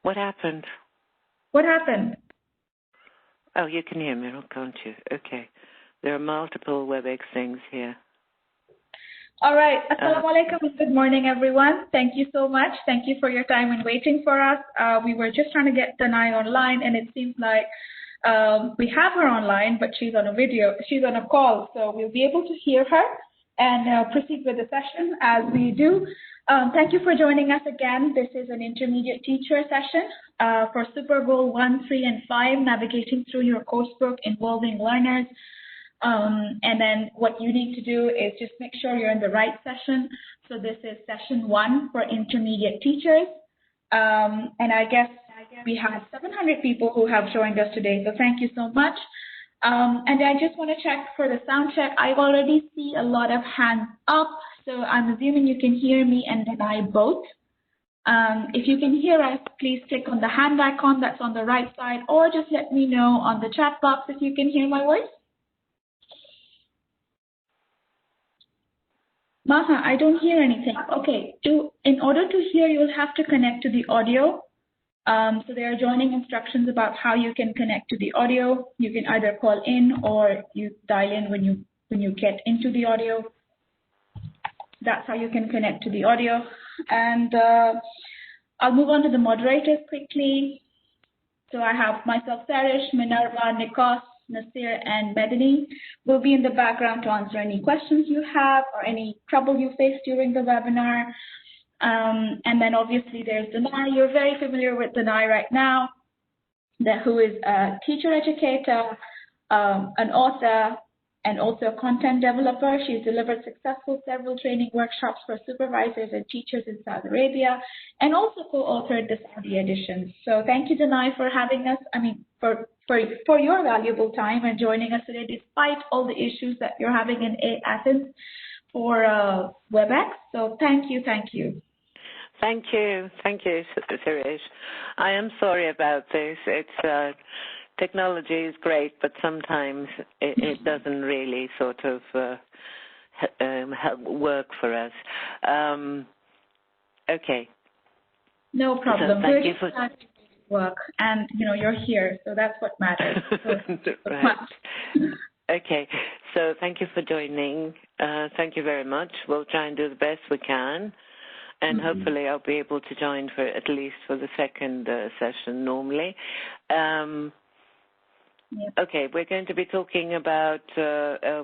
What happened? What happened? Oh, you can hear me, can't you? Okay. There are multiple WebEx things here. All right. Assalamu alaikum and good morning, everyone. Thank you so much. Thank you for your time and waiting for us. We were just trying to get Danai online, and it seems like we have her online, but she's on a call, so we'll be able to hear her and proceed with the session as we do. Thank you for joining us again. This is an intermediate teacher session for SuperGoal 1, 3, and 5, navigating through your coursebook involving learners. And then what you need to do is just make sure you're in the right session. So this is session 1 for intermediate teachers. And I guess we have 700 people who have joined us today, so thank you so much. And I just want to check for the sound check. I already see a lot of hands up, so I'm assuming you can hear me and Danai both. If you can hear us, please click on the hand icon that's on the right side, or just let me know on the chat box if you can hear my voice. Maha, I don't hear anything. Okay, in order to hear, you'll have to connect to the audio. So there are joining instructions about how you can connect to the audio. You can either call in or you dial in when you get into the audio. That's how you can connect to the audio. And I'll move on to the moderators quickly. So I have myself, Sarish, Minerva, Nikos, Nasir, and Medini will be in the background to answer any questions you have or any trouble you face during the webinar. And then obviously there's Danai. You're very familiar with Danai right now, who is a teacher educator, an author, and also a content developer. She's delivered successful several training workshops for supervisors and teachers in Saudi Arabia, and also co-authored the Saudi edition. So thank you, Danai, for having us. For your valuable time and joining us today, despite all the issues that you're having in Athens for WebEx. So thank you. Thank you, Suresh. I am sorry about this. It's technology is great, but sometimes it doesn't really sort of help work for us. Okay. No problem. So thank you for work, and you're here, so that's what matters. Right. Okay. So thank you for joining. Thank you very much. We'll try and do the best we can. And hopefully I'll be able to join for at least for the second session normally. Okay, we're going to be talking about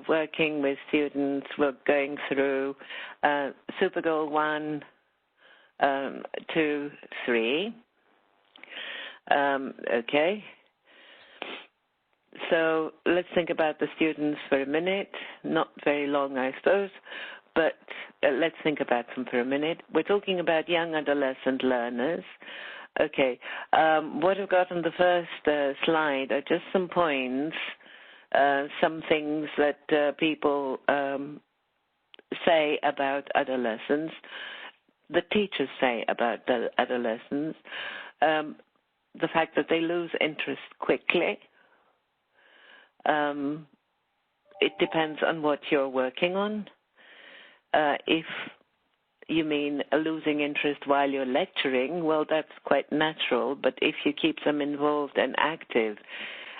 working with students. We're going through SuperGoal 1, 2, 3. Okay. So let's think about the students for a minute. Not very long, I suppose, but let's think about them for a minute. We're talking about young adolescent learners. Okay, what I've got on the first slide are just some points, some things that people say about adolescents, the teachers say about the adolescents, the fact that they lose interest quickly. It depends on what you're working on. If you mean losing interest while you're lecturing, well, that's quite natural. But if you keep them involved and active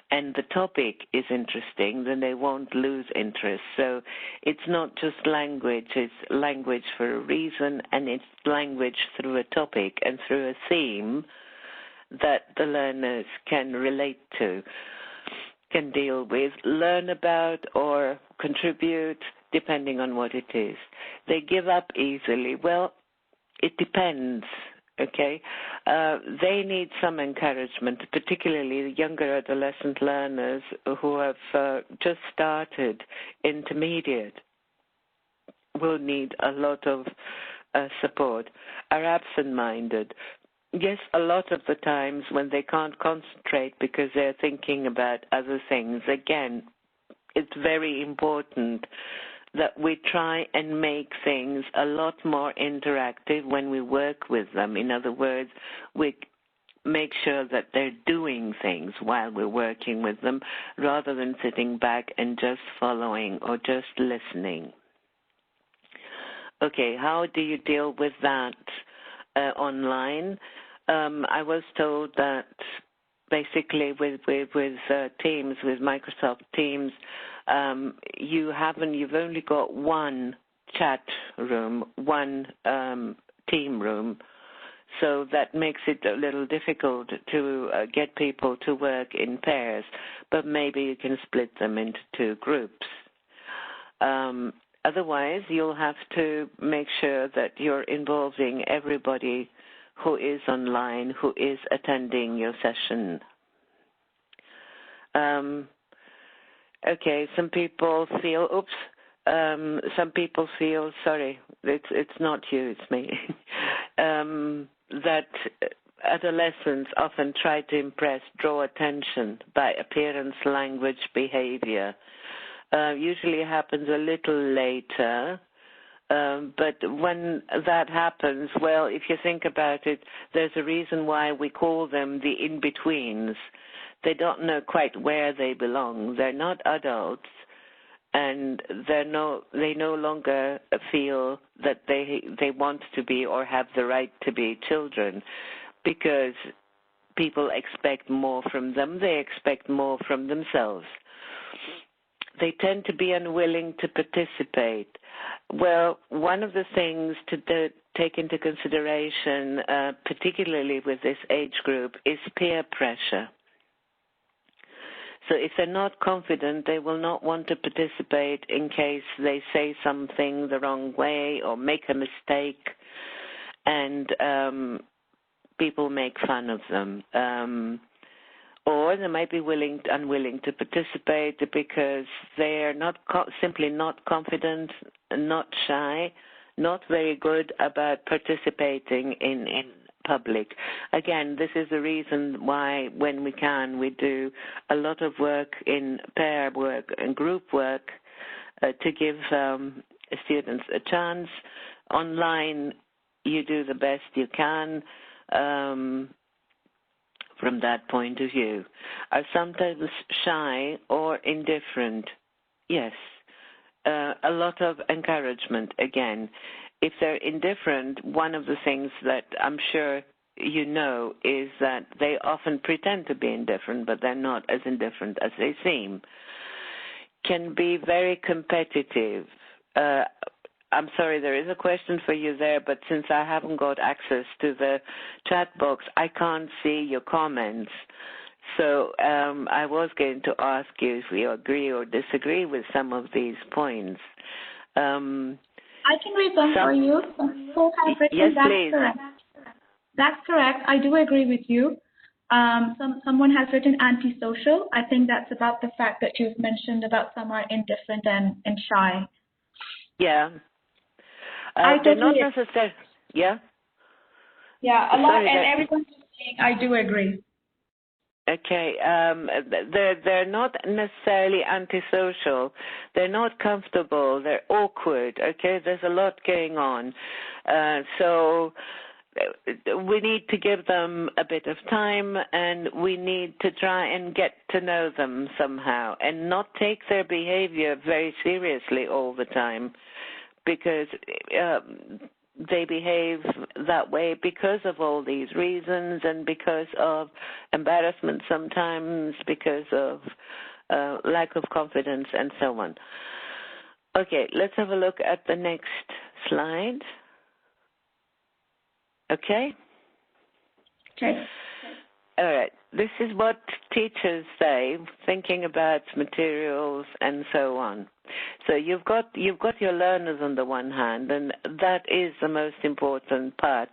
and the topic is interesting, then they won't lose interest. So it's not just language. It's language for a reason, and it's language through a topic and through a theme that the learners can relate to, can deal with, learn about, or contribute, depending on what it is. They give up easily. Well, it depends, okay? They need some encouragement, particularly the younger adolescent learners who have just started intermediate will need a lot of support, are absent-minded. Yes, a lot of the times when they can't concentrate because they're thinking about other things, again, it's very important that we try and make things a lot more interactive when we work with them. In other words, we make sure that they're doing things while we're working with them rather than sitting back and just following or just listening. Okay, how do you deal with that online? I was told that basically with Teams, with Microsoft Teams, you've only got one chat room, one team room, so that makes it a little difficult to get people to work in pairs, but maybe you can split them into two groups. Otherwise, you'll have to make sure that you're involving everybody who is online, who is attending your session. Okay, some people feel, sorry, it's not you, it's me, that adolescents often try to impress, draw attention by appearance, language, behavior. Usually happens a little later, but when that happens, well, if you think about it, there's a reason why we call them the in-betweens. They don't know quite where they belong. They're not adults, and they no longer feel that they want to be or have the right to be children, because people expect more from them. They expect more from themselves. They tend to be unwilling to participate. Well, one of the things to take into consideration, particularly with this age group, is peer pressure. So if they're not confident, they will not want to participate in case they say something the wrong way or make a mistake, and people make fun of them. Or they might be unwilling to participate because they're simply not confident, not shy, not very good about participating in public. Again, this is the reason why when we can, we do a lot of work in pair work and group work to give students a chance. Online, you do the best you can. From that point of view. Are sometimes shy or indifferent? Yes. A lot of encouragement, again. If they're indifferent, one of the things that I'm sure you know is that they often pretend to be indifferent, but they're not as indifferent as they seem. Can be very competitive. I'm sorry, there is a question for you there, but since I haven't got access to the chat box, I can't see your comments. So I was going to ask you if you agree or disagree with some of these points. I can read them for you. Yes, please. Correct. That's correct. I do agree with you. Someone has written antisocial. I think that's about the fact that you've mentioned about some are indifferent and shy. Yeah. They're not necessarily. Yeah. Yeah, a lot, and everyone's saying I do agree. Okay. They're not necessarily antisocial. They're not comfortable. They're awkward. Okay. There's a lot going on. So we need to give them a bit of time, and we need to try and get to know them somehow, and not take their behavior very seriously all the time, because they behave that way because of all these reasons, and because of embarrassment sometimes, because of lack of confidence, and so on. Okay, let's have a look at the next slide. Okay? Okay. All right. This is what teachers say, thinking about materials and so on. So you've got your learners on the one hand, and that is the most important part.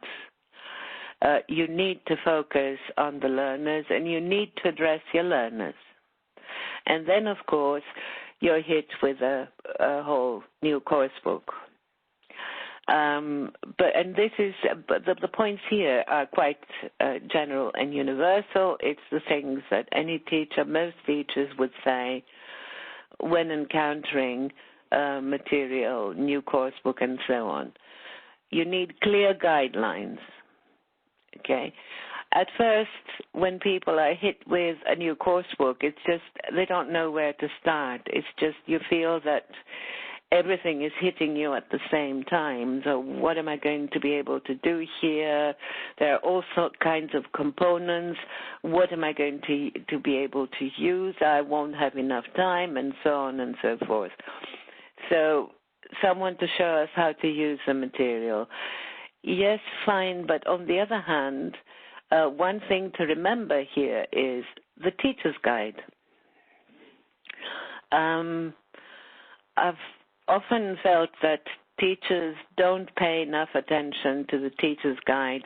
You need to focus on the learners, and you need to address your learners. And then, of course, you're hit with a whole new course book. But the points here are quite general and universal. It's the things that any teacher, most teachers would say when encountering material, new course book, and so on. You need clear guidelines. Okay. At first, when people are hit with a new course book, it's just they don't know where to start. It's just you feel that everything is hitting you at the same time. So what am I going to be able to do here? There are all sorts kinds of components. What am I going to be able to use? I won't have enough time, and so on and so forth. So someone to show us how to use the material. Yes, fine, but on the other hand, one thing to remember here is the teacher's guide. I've often felt that teachers don't pay enough attention to the teacher's guide.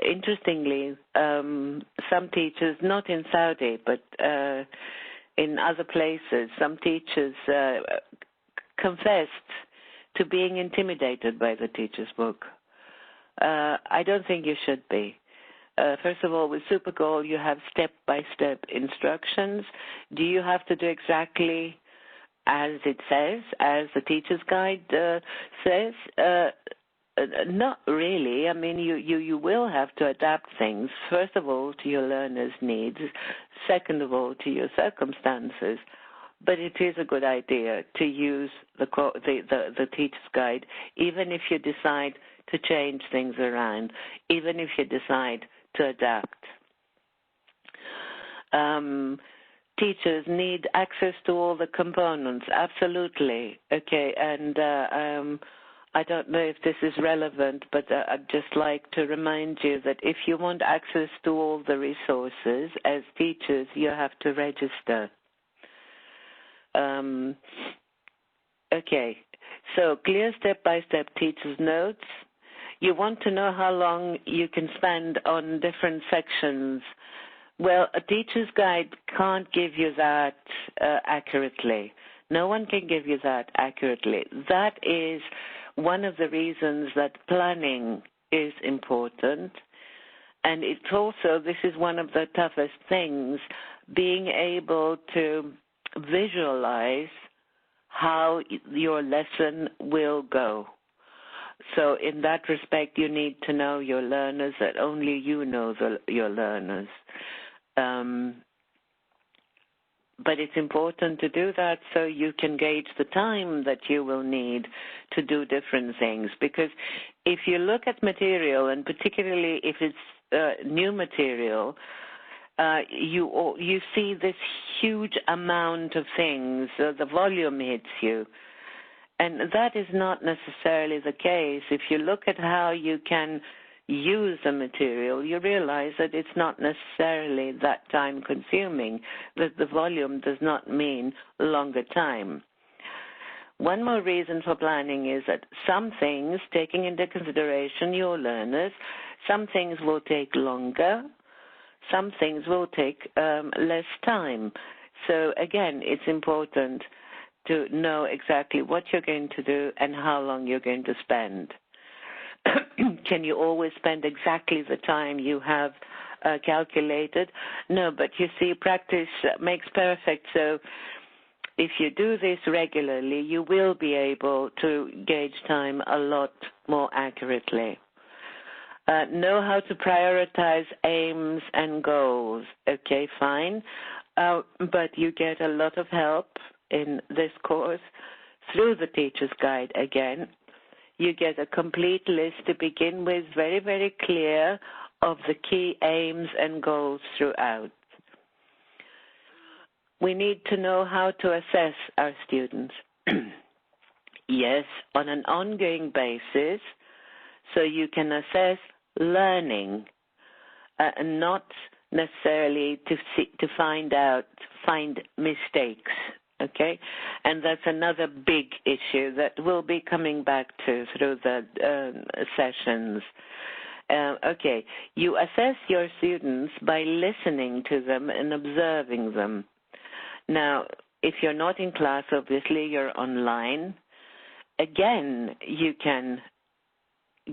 Interestingly, some teachers, not in Saudi, but in other places, some teachers confessed to being intimidated by the teacher's book. I don't think you should be. First of all, with SuperGoal, you have step-by-step instructions. Do you have to do exactly as it says, as the teacher's guide says? Not really. I mean, you will have to adapt things, first of all, to your learner's needs, second of all, to your circumstances. But it is a good idea to use the teacher's guide, even if you decide to change things around, even if you decide to adapt. Teachers need access to all the components, absolutely. Okay, and I don't know if this is relevant, but I'd just like to remind you that if you want access to all the resources, as teachers, you have to register. Okay, so clear step-by-step teacher's notes. You want to know how long you can spend on different sections. Well, a teacher's guide can't give you that accurately. No one can give you that accurately. That is one of the reasons that planning is important. And it's also, this is one of the toughest things, being able to visualize how your lesson will go. So in that respect, you need to know your learners, that only you know your learners. But it's important to do that so you can gauge the time that you will need to do different things. Because if you look at material, and particularly if it's new material, you see this huge amount of things. The volume hits you. And that is not necessarily the case. If you look at how you can use the material, you realize that it's not necessarily that time-consuming, that the volume does not mean longer time. One more reason for planning is that some things, taking into consideration your learners, some things will take longer, some things will take less time. So again, it's important to know exactly what you're going to do and how long you're going to spend. Can you always spend exactly the time you have calculated? No, but you see, practice makes perfect. So if you do this regularly, you will be able to gauge time a lot more accurately. Know how to prioritize aims and goals. Okay, fine. But you get a lot of help in this course through the teacher's guide again. You get a complete list to begin with, very, very clear, of the key aims and goals throughout. We need to know how to assess our students. Yes, on an ongoing basis, so you can assess learning, and not necessarily to find mistakes. Okay, and that's another big issue that we'll be coming back to through the sessions. Okay, you assess your students by listening to them and observing them. Now, if you're not in class, obviously you're online. Again, you can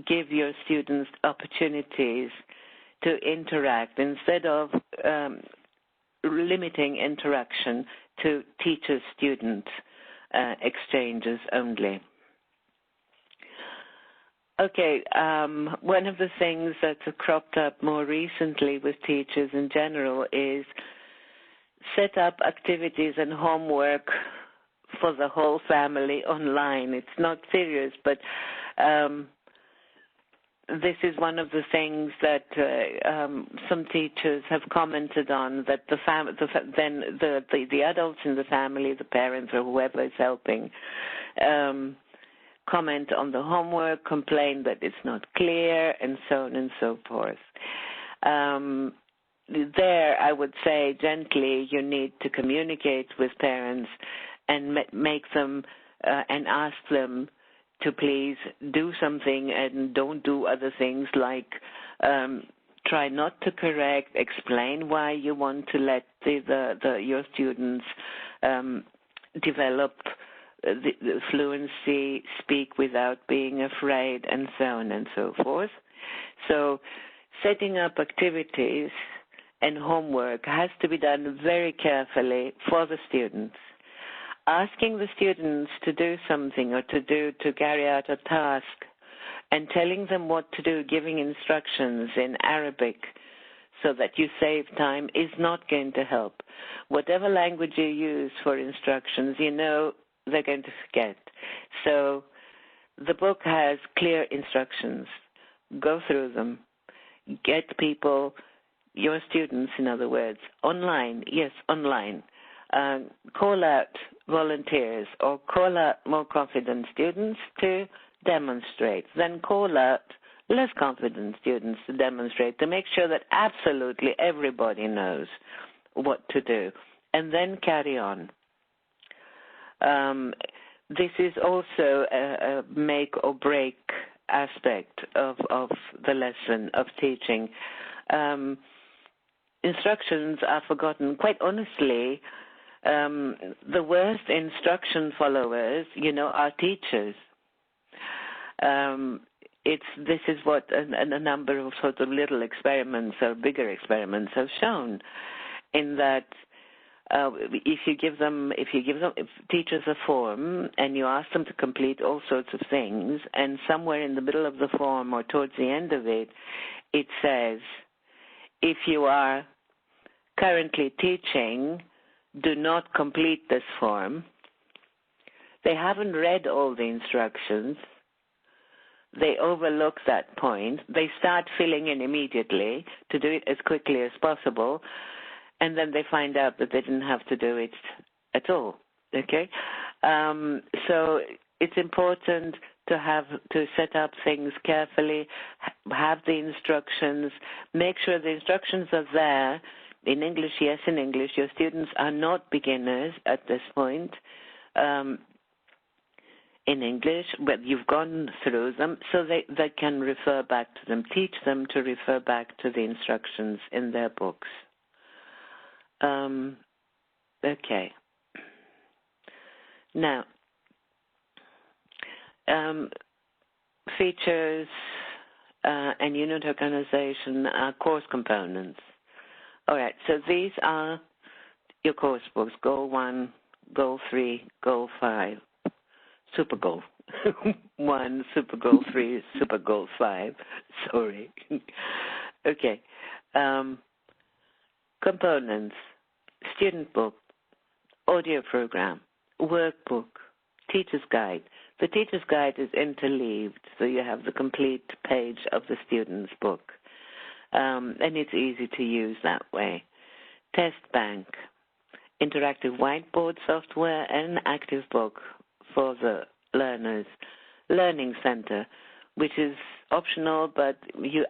give your students opportunities to interact instead of limiting interaction to teacher-student exchanges only. Okay, one of the things that's cropped up more recently with teachers in general is set up activities and homework for the whole family online. It's not serious, but this is one of the things that some teachers have commented on, that the adults in the family, the parents or whoever is helping, comment on the homework, complain that it's not clear, and so on and so forth. There, I would say gently, you need to communicate with parents and make them and ask them to please do something and don't do other things like try not to correct, explain why you want to let your students develop the fluency, speak without being afraid, and so on and so forth. So setting up activities and homework has to be done very carefully for the students. Asking the students to do something or to carry out a task and telling them what to do, giving instructions in Arabic so that you save time is not going to help. Whatever language you use for instructions, you know they're going to forget. So the book has clear instructions. Go through them. Get people, your students, in other words, online. Yes, online. Call out volunteers or call out more confident students to demonstrate. Then call out less confident students to demonstrate, to make sure that absolutely everybody knows what to do, and then carry on. This is also a make or break aspect of the lesson of teaching. Instructions are forgotten. Quite honestly, the worst instruction followers, are teachers. This is what a number of sort of little experiments or bigger experiments have shown, in that if teachers a form and you ask them to complete all sorts of things, and somewhere in the middle of the form or towards the end of it, it says, if you are currently teaching, do not complete this form. They haven't read all the instructions. They overlook that point. They start filling in immediately to do it as quickly as possible, and then they find out that they didn't have to do it at all. Okay? So it's important to set up things carefully, have the instructions, make sure the instructions are there. In English, yes, in English. Your students are not beginners at this point in English, but you've gone through them, so they can refer back to them. Teach them to refer back to the instructions in their books. Okay. Now, features and unit organization are course components. All right, so these are your course books: Goal 1, Goal 3, Goal 5, SuperGoal 1, SuperGoal 3, SuperGoal 5. Sorry. Okay. Components: student book, audio program, workbook, teacher's guide. The teacher's guide is interleaved, so you have the complete page of the student's book. And it's easy to use that way. Test bank, interactive whiteboard software, and an active book for the learners. Learning center, which is optional, but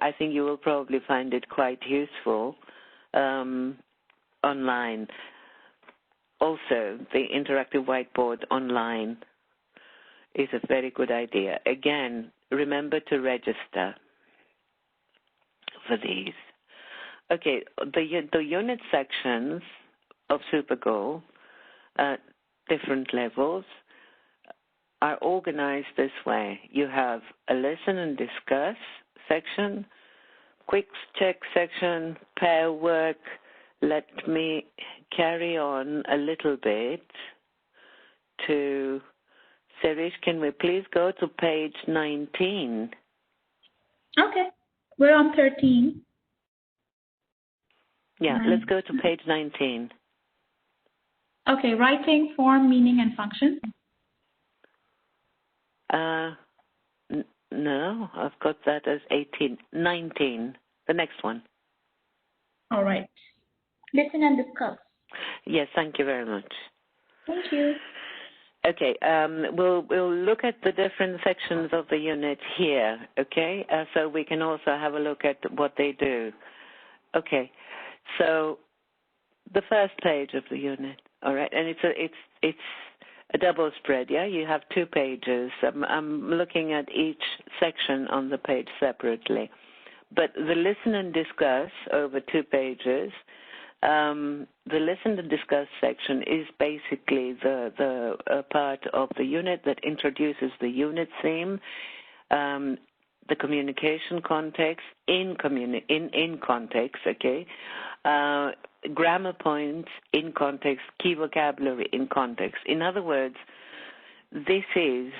I think you will probably find it quite useful online. Also, the interactive whiteboard online is a very good idea. Again, remember to register for these. Okay, the unit sections of SuperGoal, different levels, are organized this way. You have a listen and discuss section, quick check section, pair work. Let me carry on a little bit to Serish, can we please go to page 19? Okay. We're on 13. Yeah, let's go to page 19. Okay, writing, form, meaning, and function. No, I've got that as 19. The next one. All right. Listen and discuss. Yes, thank you very much. Thank you. Okay, we'll look at the different sections of the unit here, okay? So we can also have a look at what they do. Okay, so the first page of the unit, all right, and it's a double spread, yeah? You have 2 pages. I'm looking at each section on the page separately. But the listen and discuss over 2 pages, the listen and discuss section is basically the part of the unit that introduces the unit theme, the communication context, in context, okay, grammar points in context, key vocabulary in context. In other words, this is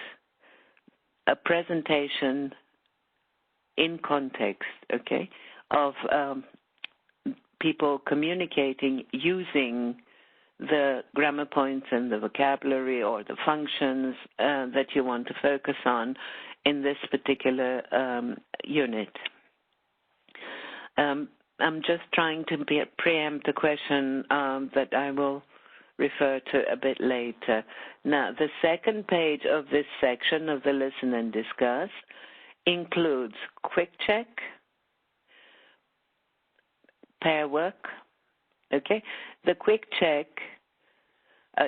a presentation in context, okay, of people communicating using the grammar points and the vocabulary or the functions that you want to focus on in this particular unit. I'm just trying to preempt a question that I will refer to a bit later. Now, the second page of this section of the listen and discuss includes quick check, pair work, okay? The quick check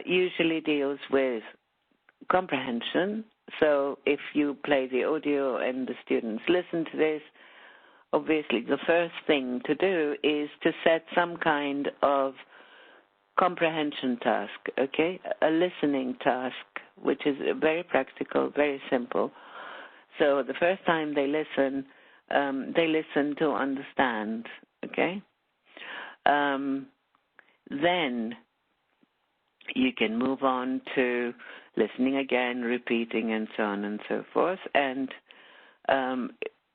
usually deals with comprehension. So if you play the audio and the students listen to this, obviously the first thing to do is to set some kind of comprehension task, okay? A listening task, which is very practical, very simple. So the first time they listen to understand, okay? Then you can move on to listening again, repeating, and so on and so forth. And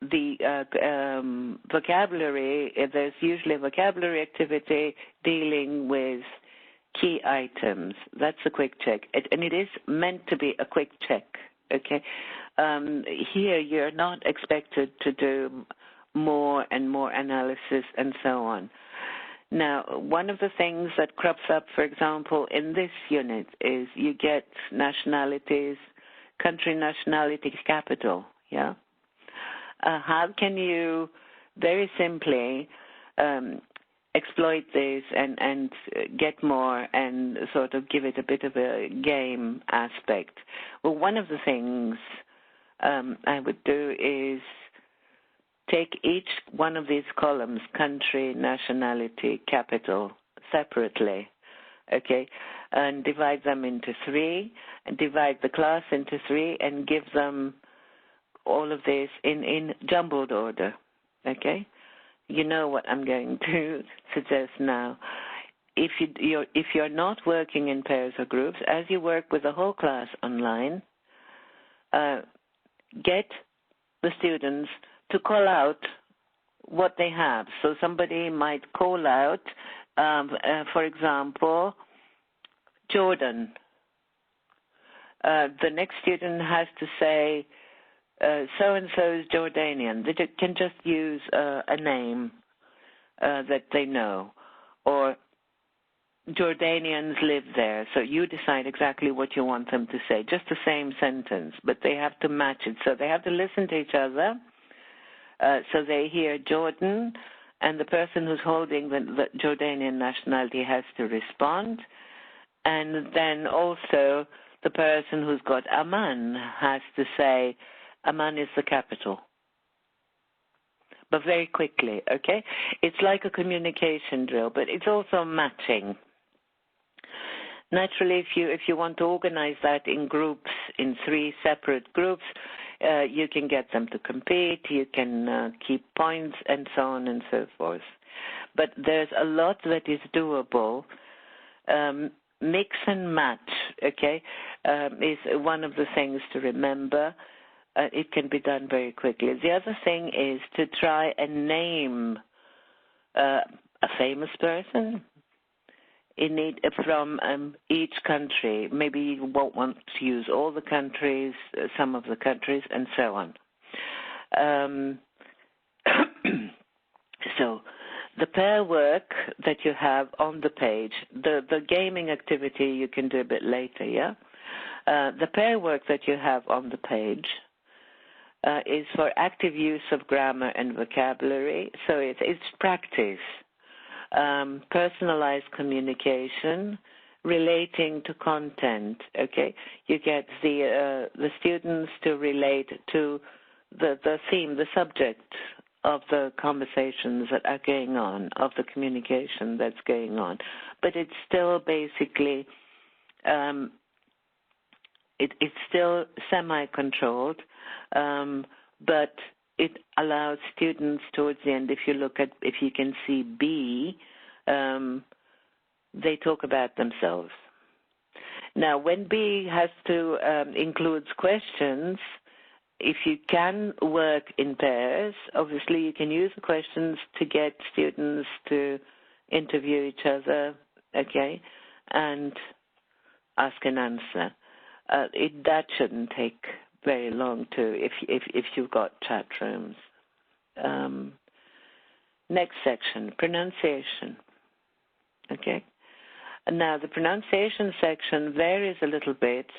the vocabulary, there's usually a vocabulary activity dealing with key items. That's a quick check. And it is meant to be a quick check, okay? Here you're not expected to do more and more analysis and so on. Now, one of the things that crops up, for example, in this unit is you get nationalities, country, nationality, capital, yeah? How can you very simply exploit this and get more and sort of give it a bit of a game aspect? Well, one of the things I would do is take each one of these columns, country, nationality, capital, separately, okay, and divide them into 3, and divide the class into 3, and give them all of this in jumbled order, okay? You know what I'm going to suggest now. If you're not working in pairs or groups, as you work with the whole class online, get the students to call out what they have. So somebody might call out, for example, Jordan. The next student has to say, so-and-so is Jordanian. They can just use a name that they know. Or Jordanians live there. So you decide exactly what you want them to say. Just the same sentence, but they have to match it. So they have to listen to each other. So they hear Jordan, and the person who's holding the Jordanian nationality has to respond. And then also the person who's got Amman has to say, Amman is the capital. But very quickly, okay? It's like a communication drill, but it's also matching. Naturally, if you want to organize that in groups, in 3 separate groups, you can get them to compete, you can keep points, and so on and so forth. But there's a lot that is doable. Mix and match, okay, is one of the things to remember. It can be done very quickly. The other thing is to try and name a famous person. from each country. Maybe you won't want to use all the countries, some of the countries, and so on. So the pair work that you have on the page, the gaming activity you can do a bit later, yeah? The pair work that you have on the page is for active use of grammar and vocabulary. So it's practice, personalized communication, relating to content, okay? You get the students to relate to the theme, the subject of the conversations that are going on, of the communication that's going on. But it's still basically, it's still semi-controlled, but it allows students towards the end, if you can see B, they talk about themselves. Now, when B has to includes questions, if you can work in pairs, obviously you can use the questions to get students to interview each other, okay, and ask and answer. That shouldn't take very long too if you've got chat rooms. Next section, pronunciation. Okay. Now the pronunciation section varies a little bit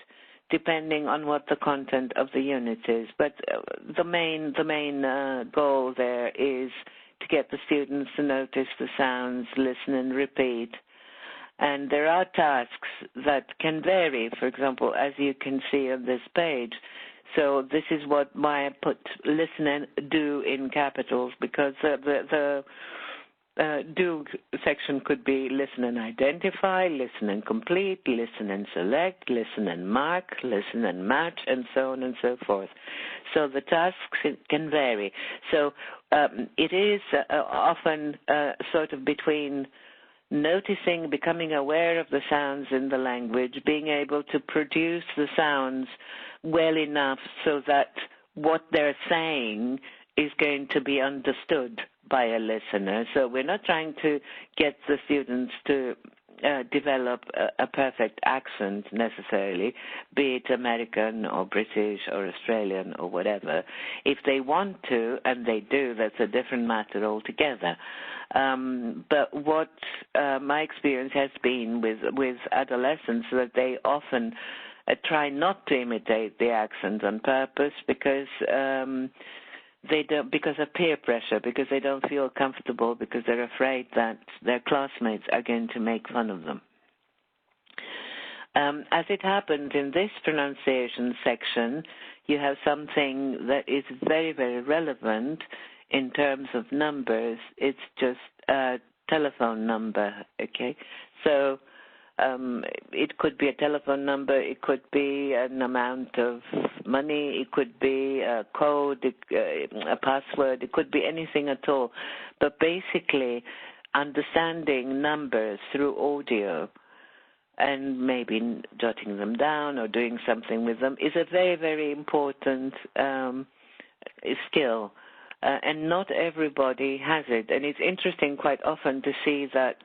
depending on what the content of the unit is, but the main goal there is to get the students to notice the sounds, listen and repeat. And there are tasks that can vary, for example, as you can see on this page. So this is why I put listen and do in capitals, because the do section could be listen and identify, listen and complete, listen and select, listen and mark, listen and match, and so on and so forth. So the tasks can vary. So it is often sort of between noticing, becoming aware of the sounds in the language, being able to produce the sounds well enough so that what they're saying is going to be understood by a listener. So we're not trying to get the students to develop a perfect accent necessarily, be it American or British or Australian or whatever. If they want to, and they do, that's a different matter altogether. But what my experience has been with adolescents, that they often try not to imitate the accent on purpose because they don't, because of peer pressure, because they don't feel comfortable, because they're afraid that their classmates are going to make fun of them. As it happened in this pronunciation section, you have something that is very, very relevant in terms of numbers. It's just a telephone number, okay? So it could be a telephone number, it could be an amount of money, it could be a code, a password, it could be anything at all. But basically, understanding numbers through audio and maybe jotting them down or doing something with them is a very, very important skill. And not everybody has it. And it's interesting quite often to see that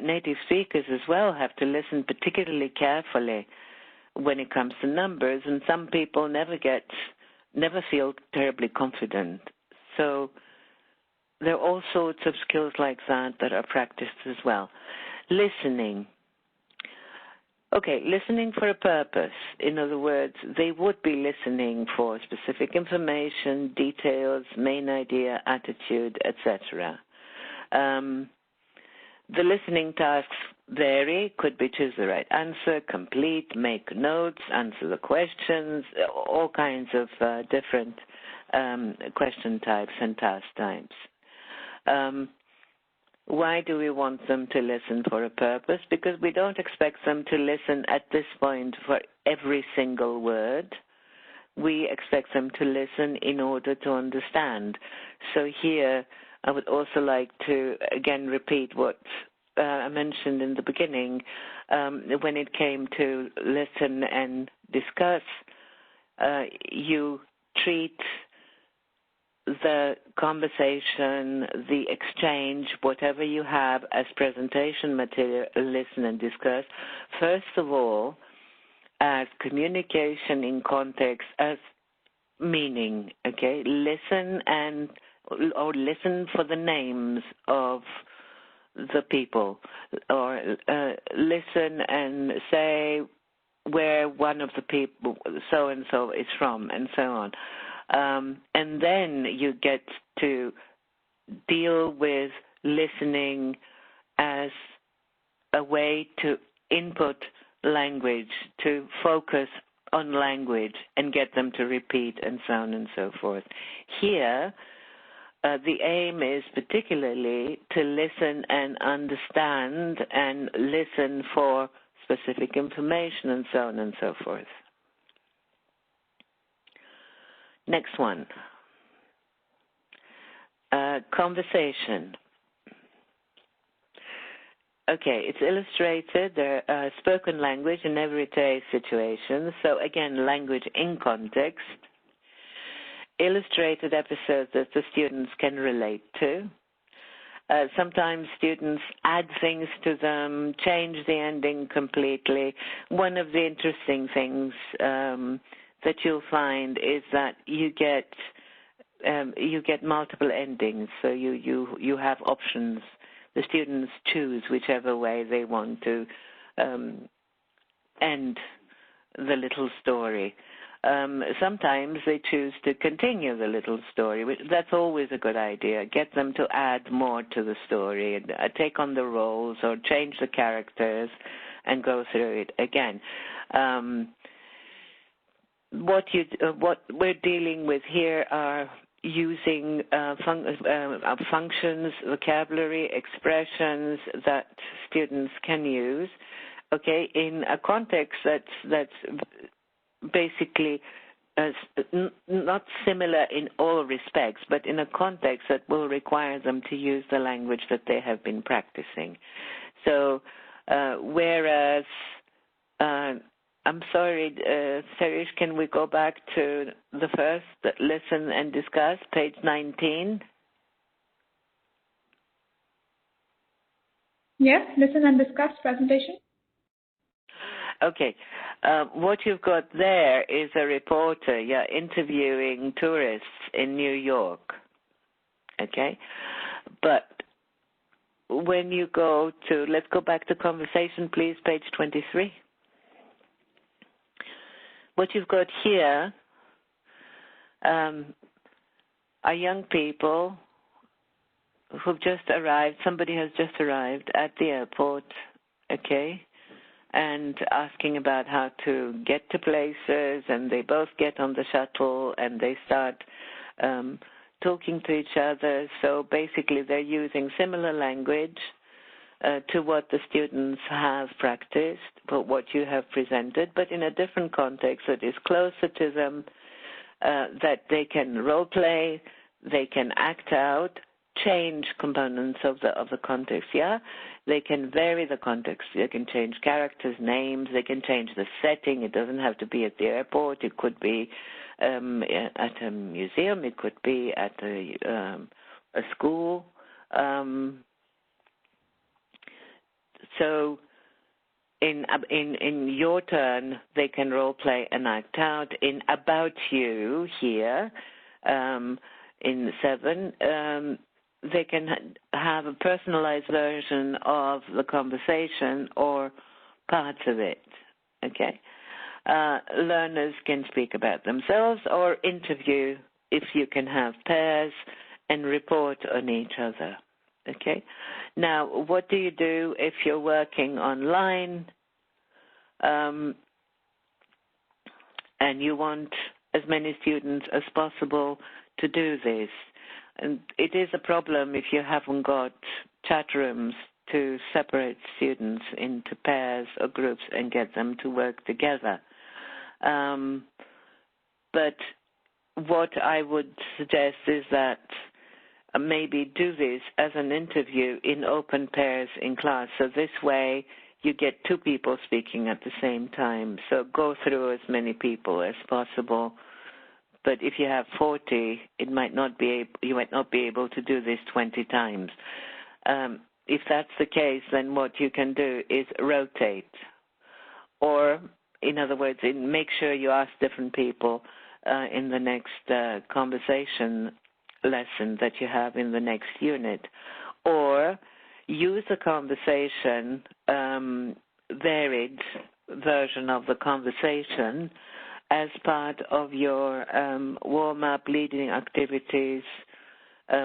native speakers as well have to listen particularly carefully when it comes to numbers, and some people never feel terribly confident. So there are all sorts of skills like that are practiced as well. Listening. Okay, listening for a purpose. In other words, they would be listening for specific information, details, main idea, attitude, etc. The listening tasks vary, could be choose the right answer, complete, make notes, answer the questions, all kinds of different question types and task types. Why do we want them to listen for a purpose? Because we don't expect them to listen at this point for every single word. We expect them to listen in order to understand. So here, I would also like to, again, repeat what I mentioned in the beginning. When it came to listen and discuss, you treat the conversation, the exchange, whatever you have as presentation material, listen and discuss, first of all, as communication in context, as meaning, okay? Listen or listen for the names of the people, or listen and say where one of the people, so-and-so, is from, and so on. And then you get to deal with listening as a way to input language, to focus on language and get them to repeat, and so on and so forth. Here, the aim is particularly to listen and understand and listen for specific information, and so on and so forth. Next one. Conversation. Okay, it's illustrated. There are spoken language in everyday situations. So again, language in context. Illustrated episodes that the students can relate to. Sometimes students add things to them, change the ending completely. One of the interesting things that you'll find is that you get multiple endings. So you have options. The students choose whichever way they want to end the little story. Sometimes they choose to continue the little story. That's always a good idea. Get them to add more to the story, and take on the roles or change the characters and go through it again. What we're dealing with here are using functions, vocabulary, expressions that students can use, okay, in a context that's basically not similar in all respects, but in a context that will require them to use the language that they have been practicing. So, whereas, I'm sorry, Serish, can we go back to the first, listen and discuss, page 19? Yes, listen and discuss presentation. Okay. What you've got there is a reporter, interviewing tourists in New York. Okay? But when you go to, let's go back to conversation, please, page 23. What you've got here are young people who've just arrived. Somebody has just arrived at the airport, okay, and asking about how to get to places, and they both get on the shuttle and they start talking to each other. So basically they're using similar language to what the students have practiced, but what you have presented, but in a different context that is closer to them, that they can role play, they can act out, change components of the context, They can vary the context. They can change characters' names. They can change the setting. It doesn't have to be at the airport. It could be at a museum. It could be at a school. So in your turn, they can role play and act out. In About You here, in 7, they can have a personalized version of the conversation or parts of it, okay? Learners can speak about themselves or interview if you can have pairs and report on each other, okay? Now, what do you do if you're working online and you want as many students as possible to do this? And it is a problem if you haven't got chat rooms to separate students into pairs or groups and get them to work together. But what I would suggest is that maybe do this as an interview in open pairs in class. So this way you get 2 people speaking at the same time. So go through as many people as possible But if you have 40, you might not be able to do this 20 times. If that's the case, then what you can do is rotate. Or, in other words, make sure you ask different people in the next conversation lesson that you have in the next unit. Or use a conversation, varied version of the conversation as part of your warm-up leading activities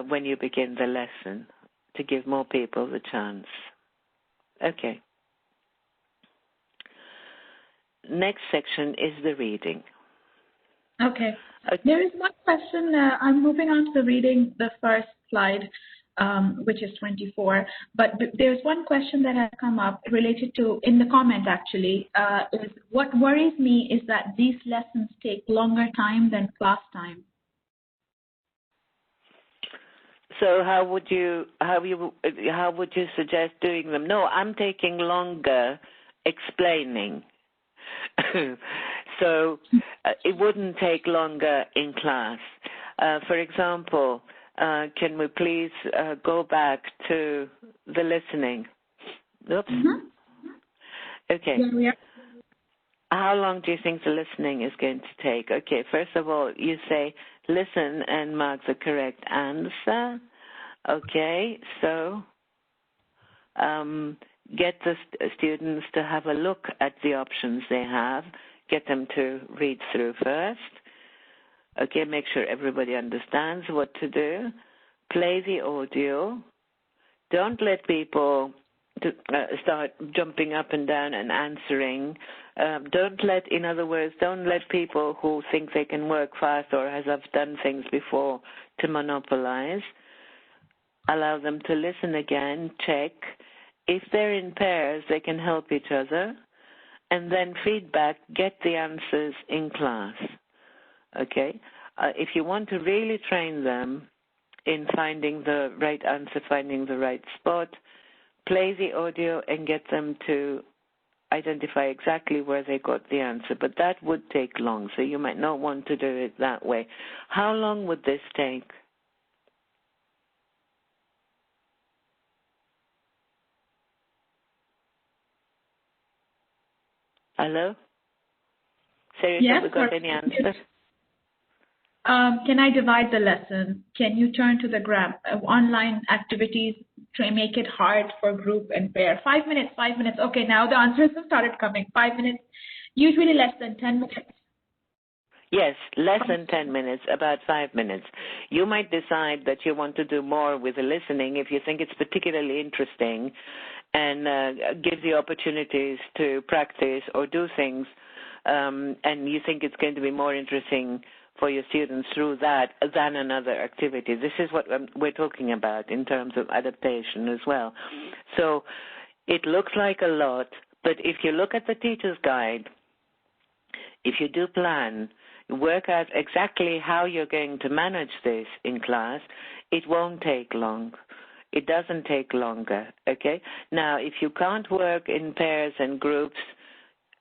when you begin the lesson to give more people the chance. Okay. Next section is the reading. Okay. There is one question. I'm moving on to the reading, the first slide, which is 24. But there's one question that has come up related to, in the comment actually, is what worries me is that these lessons take longer time than class time. So how would you suggest doing them? No, I'm taking longer explaining. So it wouldn't take longer in class. For example, can we please go back to the listening? Oops. Mm-hmm. Okay. Yeah. How long do you think the listening is going to take? Okay, first of all, you say listen and mark the correct answer. Okay, so get the students to have a look at the options they have. Get them to read through first. Okay, make sure everybody understands what to do. Play the audio. Don't let people start jumping up and down and answering. Don't let people who think they can work fast or have done things before to monopolize. Allow them to listen again, check. If they're in pairs, they can help each other. And then feedback, get the answers in class. Okay? If you want to really train them in finding the right answer, finding the right spot, play the audio and get them to identify exactly where they got the answer. But that would take long, so you might not want to do it that way. How long would this take? Hello? Sarah, Yes, have we got any answers? Can I divide the lesson? Can you turn to the online activities to make it hard for group and pair? 5 minutes, 5 minutes. Okay, now the answers have started coming. 5 minutes, usually less than 10 minutes. Yes, less than 10 minutes, about 5 minutes. You might decide that you want to do more with the listening if you think it's particularly interesting and gives you opportunities to practice or do things, and you think it's going to be more interesting for your students through that than another activity. This is what we're talking about in terms of adaptation as well. So it looks like a lot, but if you look at the teacher's guide, if you do plan, work out exactly how you're going to manage this in class, it won't take long. It doesn't take longer, okay? Now, if you can't work in pairs and groups,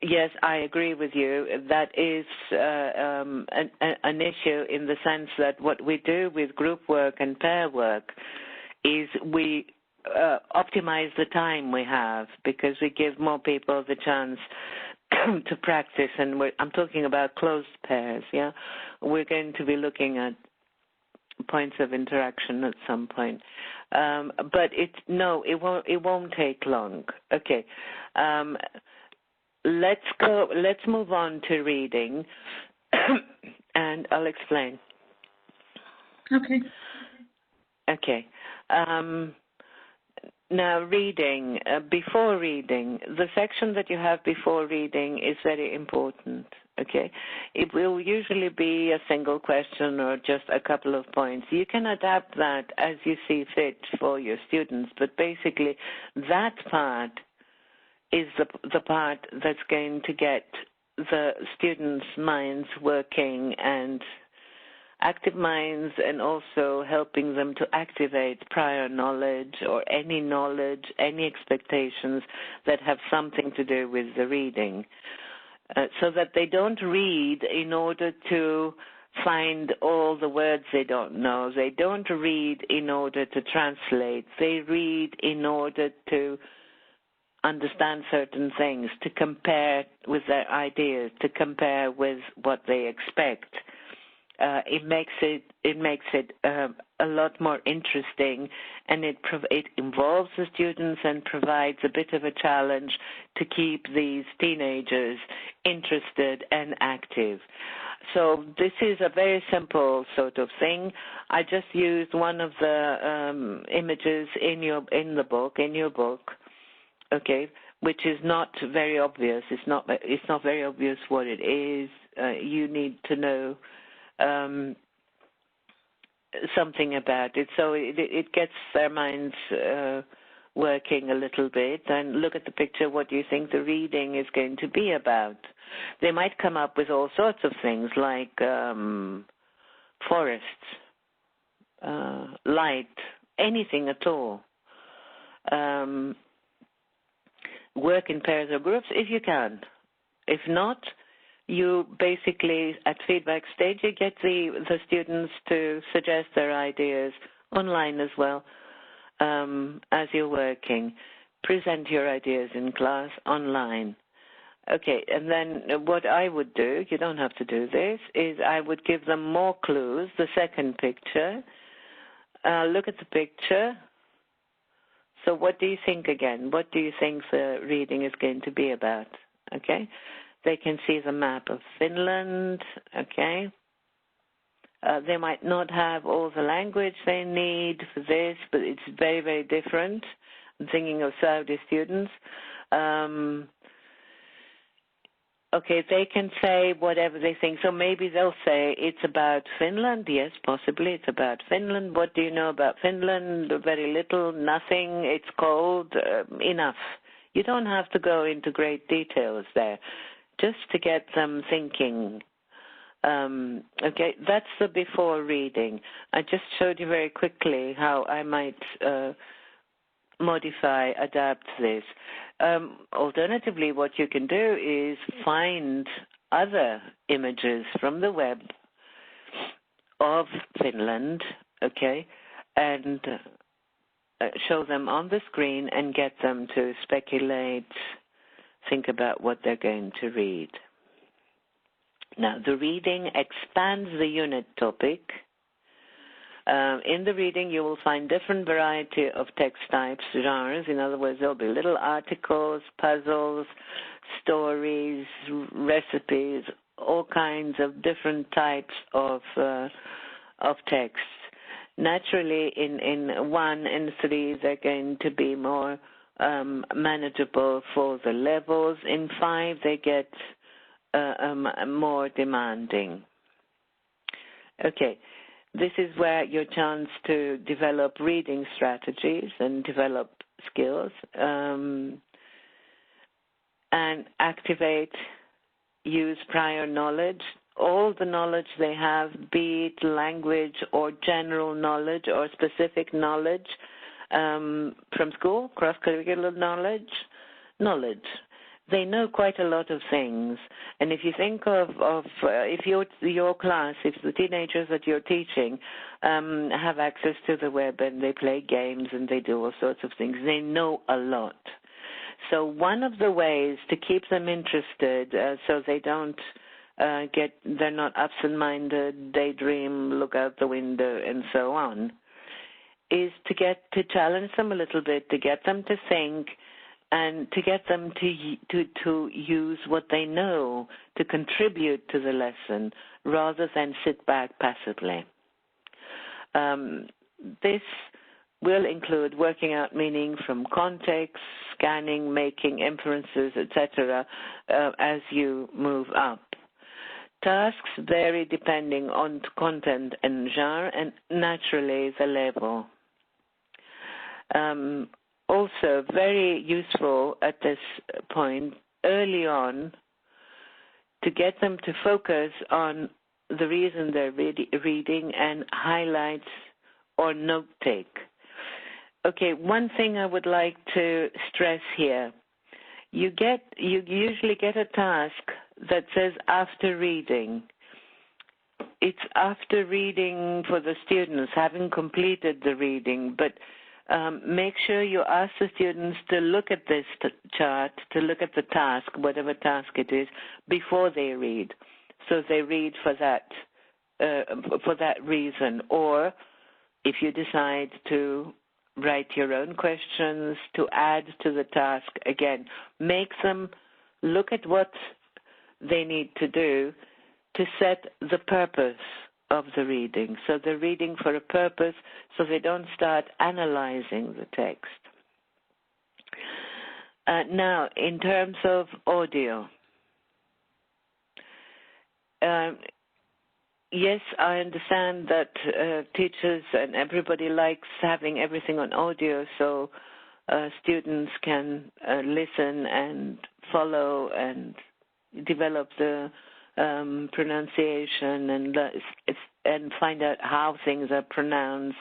yes, I agree with you. That is an issue in the sense that what we do with group work and pair work is we optimize the time we have because we give more people the chance to practice. And I'm talking about closed pairs, yeah? We're going to be looking at points of interaction at some point. But it won't take long. Okay. Let's move on to reading, and I'll explain. Okay. Okay. Now, reading. Before reading, the section that you have before reading is very important, okay? It will usually be a single question or just a couple of points. You can adapt that as you see fit for your students, but basically that part is the part that's going to get the students' minds working and active minds, and also helping them to activate prior knowledge or any expectations that have something to do with the reading, so that they don't read in order to find all the words they don't know. They don't read in order to translate. They read in order to understand certain things, to compare with their ideas, to compare with what they expect. It makes it a lot more interesting, and it involves the students and provides a bit of a challenge to keep these teenagers interested and active. So this is a very simple sort of thing. I just used one of the images in your book, okay, which is not very obvious. It's not very obvious what it is. You need to know something about it, so it gets their minds working a little bit. And look at the picture. What do you think the reading is going to be about? They might come up with all sorts of things like forests, light, anything at all. Work in pairs or groups if you can. If not, you basically, at feedback stage, you get the students to suggest their ideas online as well as you're working. Present your ideas in class online. Okay, and then what I would do, you don't have to do this, is I would give them more clues. The second picture, look at the picture. So what do you think again? What do you think the reading is going to be about? Okay, they can see the map of Finland, okay. They might not have all the language they need for this, but it's very, very different. I'm thinking of Saudi students. Okay, they can say whatever they think. So maybe they'll say it's about Finland. Yes, possibly it's about Finland. What do you know about Finland? Very little, nothing. It's cold. Enough. You don't have to go into great details there, just to get them thinking. Okay, that's the before reading. I just showed you very quickly how I might modify, adapt this. Alternatively, what you can do is find other images from the web of Finland, okay, and show them on the screen and get them to speculate, think about what they're going to read. Now, the reading expands the unit topic. In the reading, you will find different variety of text types, genres. In other words, there'll be little articles, puzzles, stories, recipes, all kinds of different types of texts. Naturally, in 1 and 3, they're going to be more manageable for the levels. In 5, they get more demanding. Okay. This is where your chance to develop reading strategies and develop skills and activate, use prior knowledge, all the knowledge they have, be it language or general knowledge or specific knowledge from school, cross-curricular knowledge. They know quite a lot of things, and if you think of if your class, if the teenagers that you're teaching have access to the web and they play games and they do all sorts of things, they know a lot. So one of the ways to keep them interested, so they don't they're not absent-minded, daydream, look out the window, and so on, is to challenge them a little bit, to get them to think, and to get them to use what they know to contribute to the lesson rather than sit back passively. This will include working out meaning from context, scanning, making inferences, etc., as you move up. Tasks vary depending on content and genre, and naturally the level. Also, very useful at this point, early on, to get them to focus on the reason they're reading and highlights or note-take. Okay, one thing I would like to stress here. You usually get a task that says after reading. it's after reading for the students, having completed the reading, but make sure you ask the students to look at this chart, to look at the task, whatever task it is, before they read. So they read for that reason. Or if you decide to write your own questions to add to the task, again, make them look at what they need to do to set the purpose of the reading. So they're reading for a purpose, so they don't start analyzing the text. Now, in terms of audio, yes, I understand that teachers and everybody likes having everything on audio, so students can listen and follow and develop the pronunciation and find out how things are pronounced.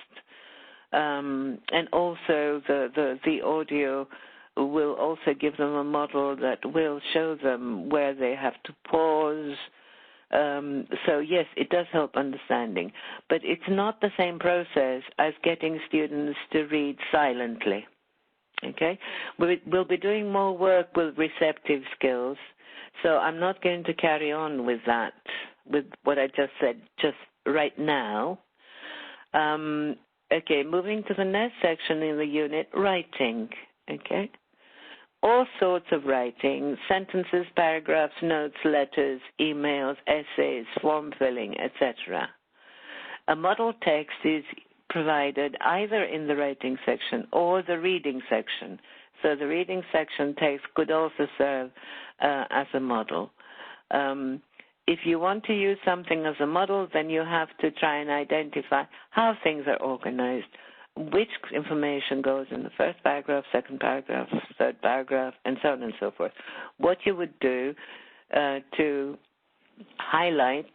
And also the audio will also give them a model that will show them where they have to pause. So yes, it does help understanding, but it's not the same process as getting students to read silently. Okay? We'll be doing more work with receptive skills, so I'm not going to carry on with that, with what I just said, just right now. Okay, moving to the next section in the unit, writing. Okay? All sorts of writing, sentences, paragraphs, notes, letters, emails, essays, form filling, etc. A model text is provided either in the writing section or the reading section. So the reading section text could also serve as a model. If you want to use something as a model, then you have to try and identify how things are organized, which information goes in the first paragraph, second paragraph, third paragraph, and so on and so forth. What you would do to highlight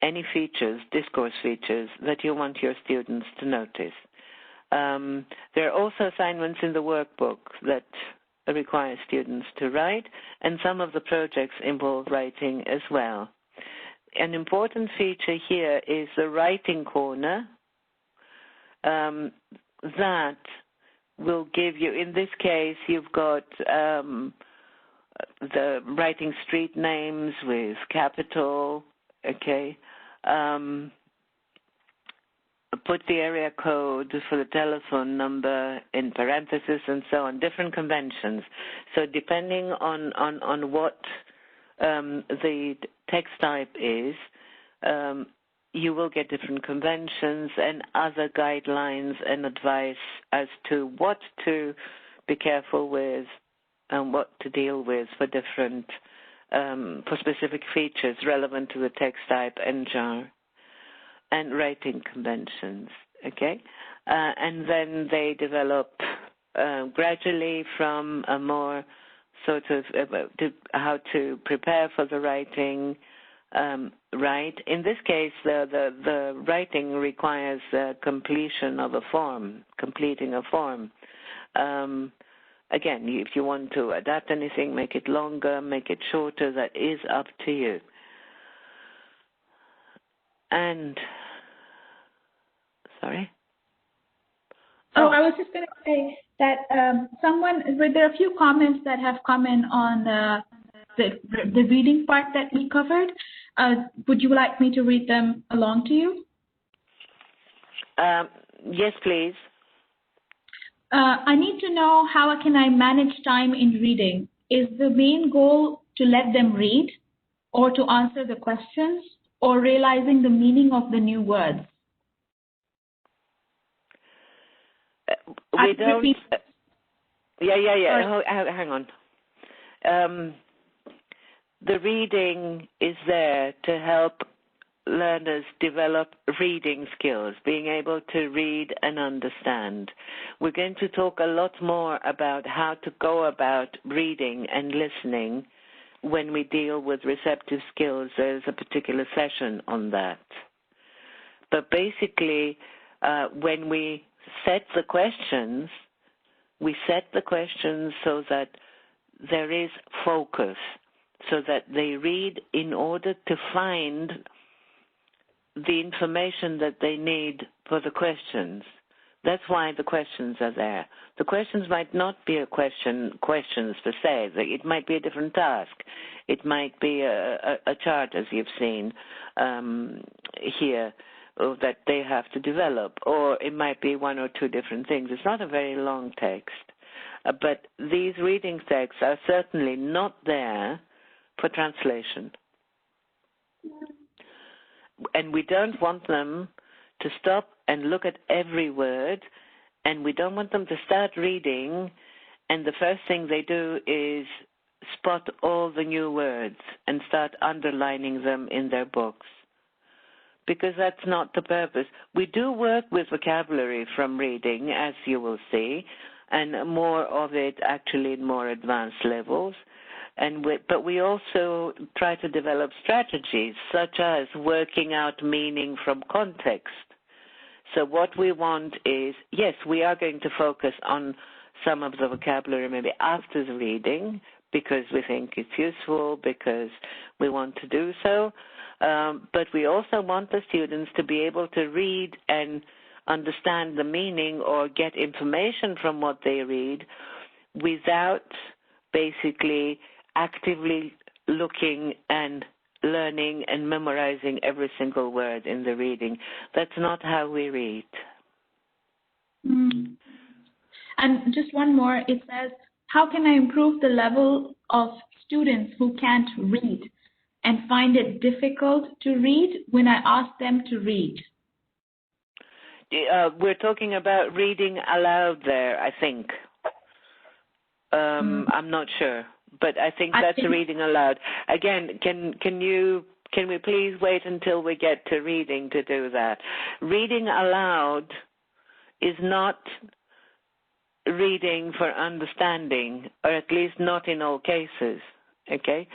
any features, discourse features, that you want your students to notice. There are also assignments in the workbook that require students to write, and some of the projects involve writing as well. An important feature here is the writing corner that will give you, in this case, you've got the writing street names with capital, okay, put the area code for the telephone number in parentheses and so on, different conventions. So depending on what the text type is, you will get different conventions and other guidelines and advice as to what to be careful with and what to deal with for different, for specific features relevant to the text type and genre and writing conventions, okay? And then they develop gradually from a more sort of how to prepare for the writing, right? In this case, the writing requires completion of a form, completing a form. Again, if you want to adapt anything, make it longer, make it shorter, that is up to you. And, sorry? Oh, I was just going to say that there are a few comments that have come in on the reading part that we covered. Would you like me to read them along to you? Yes, please. I need to know how can I manage time in reading. Is the main goal to let them read or to answer the questions or realizing the meaning of the new words? We don't. Yeah. Hang on. The reading is there to help learners develop reading skills, being able to read and understand. We're going to talk a lot more about how to go about reading and listening when we deal with receptive skills. There's a particular session on that. But basically, when we set the questions, so that there is focus, so that they read in order to find the information that they need for the questions. That's why the questions are there. The questions might not be questions per se. It might be a different task. It might be a chart, as you've seen here, that they have to develop, or it might be one or two different things. It's not a very long text, but these reading texts are certainly not there for translation. And we don't want them to stop and look at every word, and we don't want them to start reading, and the first thing they do is spot all the new words and start underlining them in their books, because that's not the purpose. We do work with vocabulary from reading, as you will see, and more of it actually in more advanced levels. But we also try to develop strategies, such as working out meaning from context. So what we want is, yes, we are going to focus on some of the vocabulary maybe after the reading, because we think it's useful, because we want to do so. But we also want the students to be able to read and understand the meaning or get information from what they read without basically actively looking and learning and memorizing every single word in the reading. That's not how we read. Mm. And just one more, it says, how can I improve the level of students who can't read and find it difficult to read when I ask them to read? We're talking about reading aloud there, I think. I'm not sure, but I think that's reading aloud. Again, can we please wait until we get to reading to do that? Reading aloud is not reading for understanding, or at least not in all cases, okay?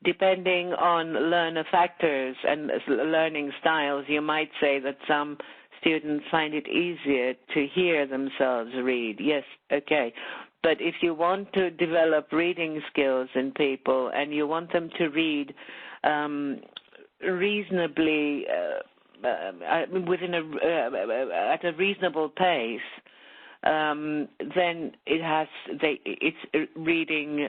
Depending on learner factors and learning styles, you might say that some students find it easier to hear themselves read. Yes, okay. But if you want to develop reading skills in people and you want them to read reasonably, at a reasonable pace, then it's reading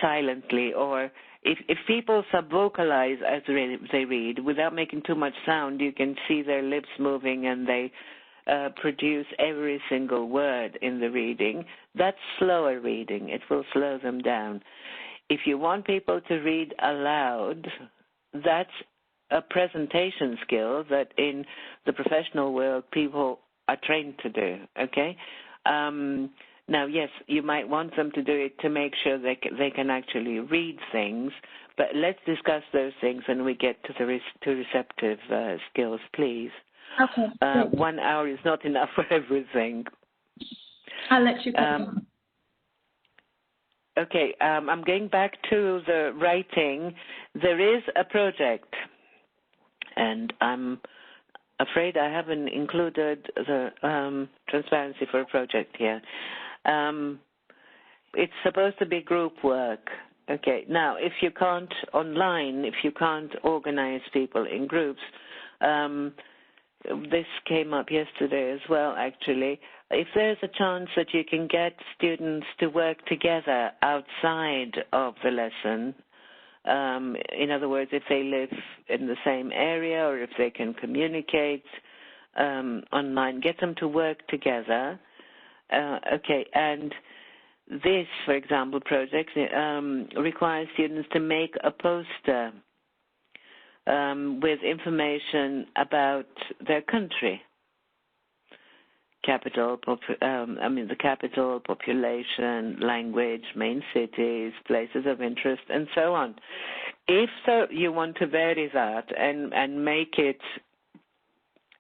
silently, or if people subvocalize as they read without making too much sound, you can see their lips moving and they produce every single word in the reading. That's slower reading. It will slow them down. If you want people to read aloud, that's a presentation skill that in the professional world people are trained to do, okay? Now, yes, you might want them to do it to make sure they can actually read things, but let's discuss those things when we get to the receptive skills, please. Okay. 1 hour is not enough for everything. I'll let you continue. Okay, I'm going back to the writing. There is a project, and I'm afraid I haven't included the transparency for a project here. It's supposed to be group work. Okay, now if you can't organize people in groups, this came up yesterday as well, actually. If there's a chance that you can get students to work together outside of the lesson, in other words, if they live in the same area or if they can communicate online, get them to work together. Okay, and this, for example, project requires students to make a poster with information about their country. The capital, population, language, main cities, places of interest, and so on. If so, you want to vary that and make it,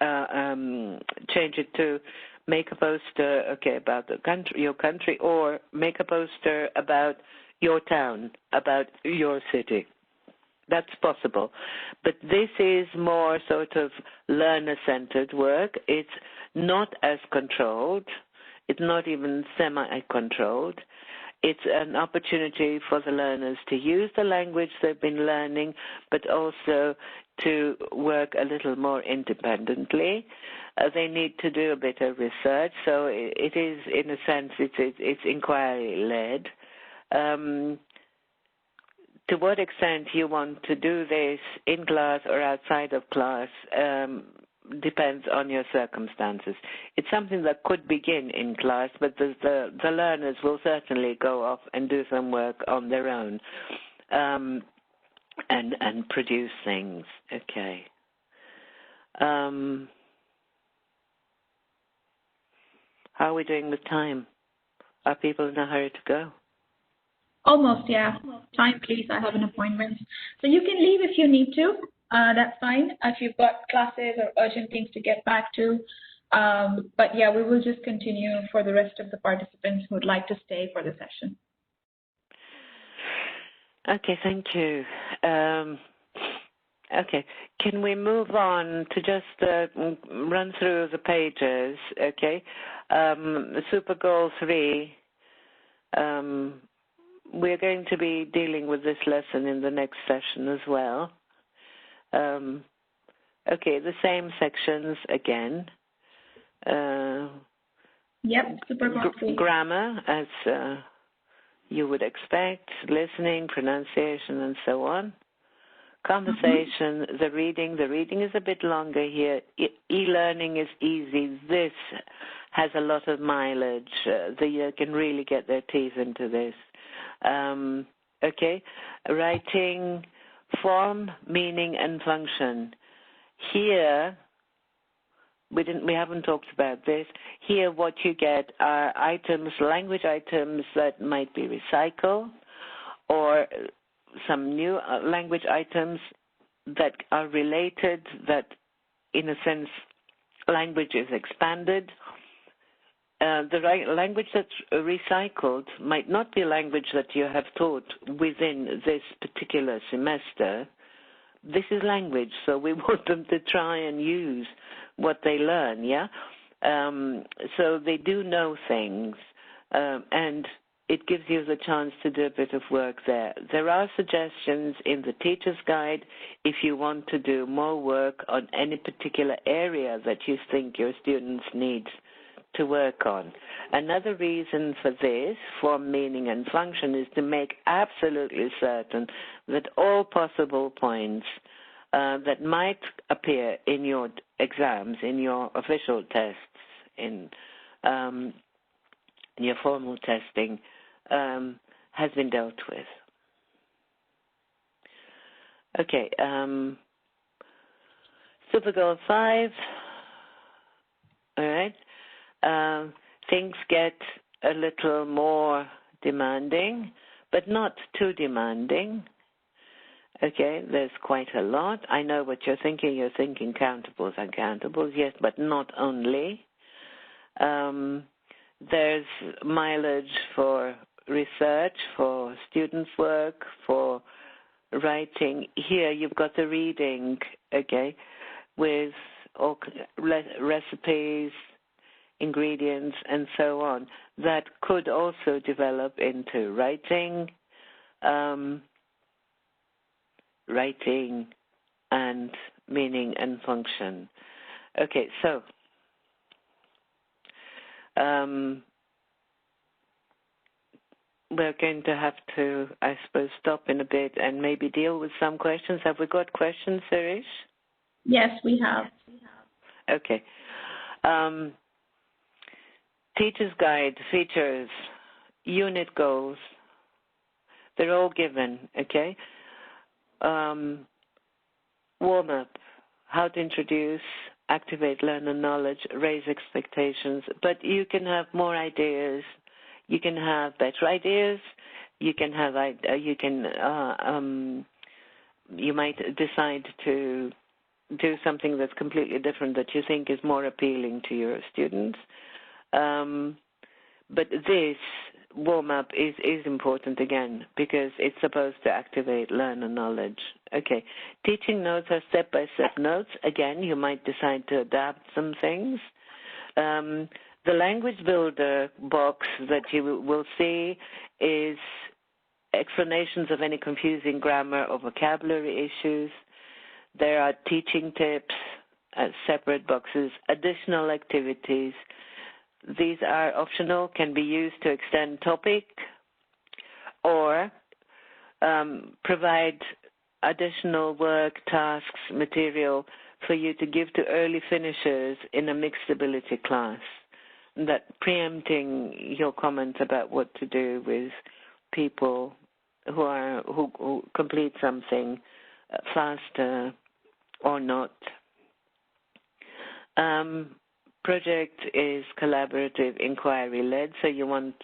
change it to make a poster, okay, about the country, your country, or make a poster about your town, about your city. That's possible. But this is more sort of learner-centered work. It's not as controlled. It's not even semi-controlled. it's an opportunity for the learners to use the language they've been learning, but also to work a little more independently. They need to do a bit of research, so it is, in a sense, it's inquiry-led. To what extent you want to do this in class or outside of class depends on your circumstances. It's something that could begin in class, but the learners will certainly go off and do some work on their own and produce things. Okay. How are we doing with time? Are people in a hurry to go? Almost, yeah. Time, please. I have an appointment. So you can leave if you need to. That's fine if you've got classes or urgent things to get back to. But yeah, we will just continue for the rest of the participants who would like to stay for the session. Okay, thank you. Okay, can we move on to just run through the pages, okay? SuperGoal 3, we're going to be dealing with this lesson in the next session as well. Okay, the same sections again. Yep, SuperGoal 3. Grammar, as you would expect, listening, pronunciation, and so on. Conversation, the reading is a bit longer here. E-learning is easy. This has a lot of mileage. You can really get their teeth into this. Okay, writing, form, meaning, and function. Here, we haven't talked about this. Here, what you get are items, language items that might be recycled, or some new language items that are related, that, in a sense, language is expanded. The language that's recycled might not be language that you have taught within this particular semester. This is language, so we want them to try and use what they learn, yeah? So they do know things, and it gives you the chance to do a bit of work there. There are suggestions in the teacher's guide if you want to do more work on any particular area that you think your students need to work on. Another reason for this, form, meaning, and function, is to make absolutely certain that all possible points that might appear in your exams, in your official tests, in your formal testing, has been dealt with. Okay, SuperGoal 5, all right. Things get a little more demanding, but not too demanding. Okay, there's quite a lot. I know what you're thinking. You're thinking countables and countables, yes, but not only. There's mileage for research, for students' work, for writing. Here you've got the reading, okay, with all recipes, ingredients, and so on, that could also develop into writing, writing and meaning and function. Okay, so we're going to have to, I suppose, stop in a bit and maybe deal with some questions. Have we got questions, Sarish? Yes, we have. Okay. Teacher's guide, features, unit goals, they're all given, okay? Warm-up, how to introduce, activate learner knowledge, raise expectations, but you can have more ideas, you can have better ideas, you might decide to do something that's completely different that you think is more appealing to your students. But this warm-up is important again because it's supposed to activate learner knowledge. Okay, teaching notes are step-by-step notes. Again, you might decide to adapt some things. The language builder box that you will see is explanations of any confusing grammar or vocabulary issues. There are teaching tips, separate boxes, additional activities. These are optional, can be used to extend topic or provide additional work, tasks, material for you to give to early finishers in a mixed ability class. That preempting your comments about what to do with people who complete something faster or not. Project is collaborative, inquiry-led, so you want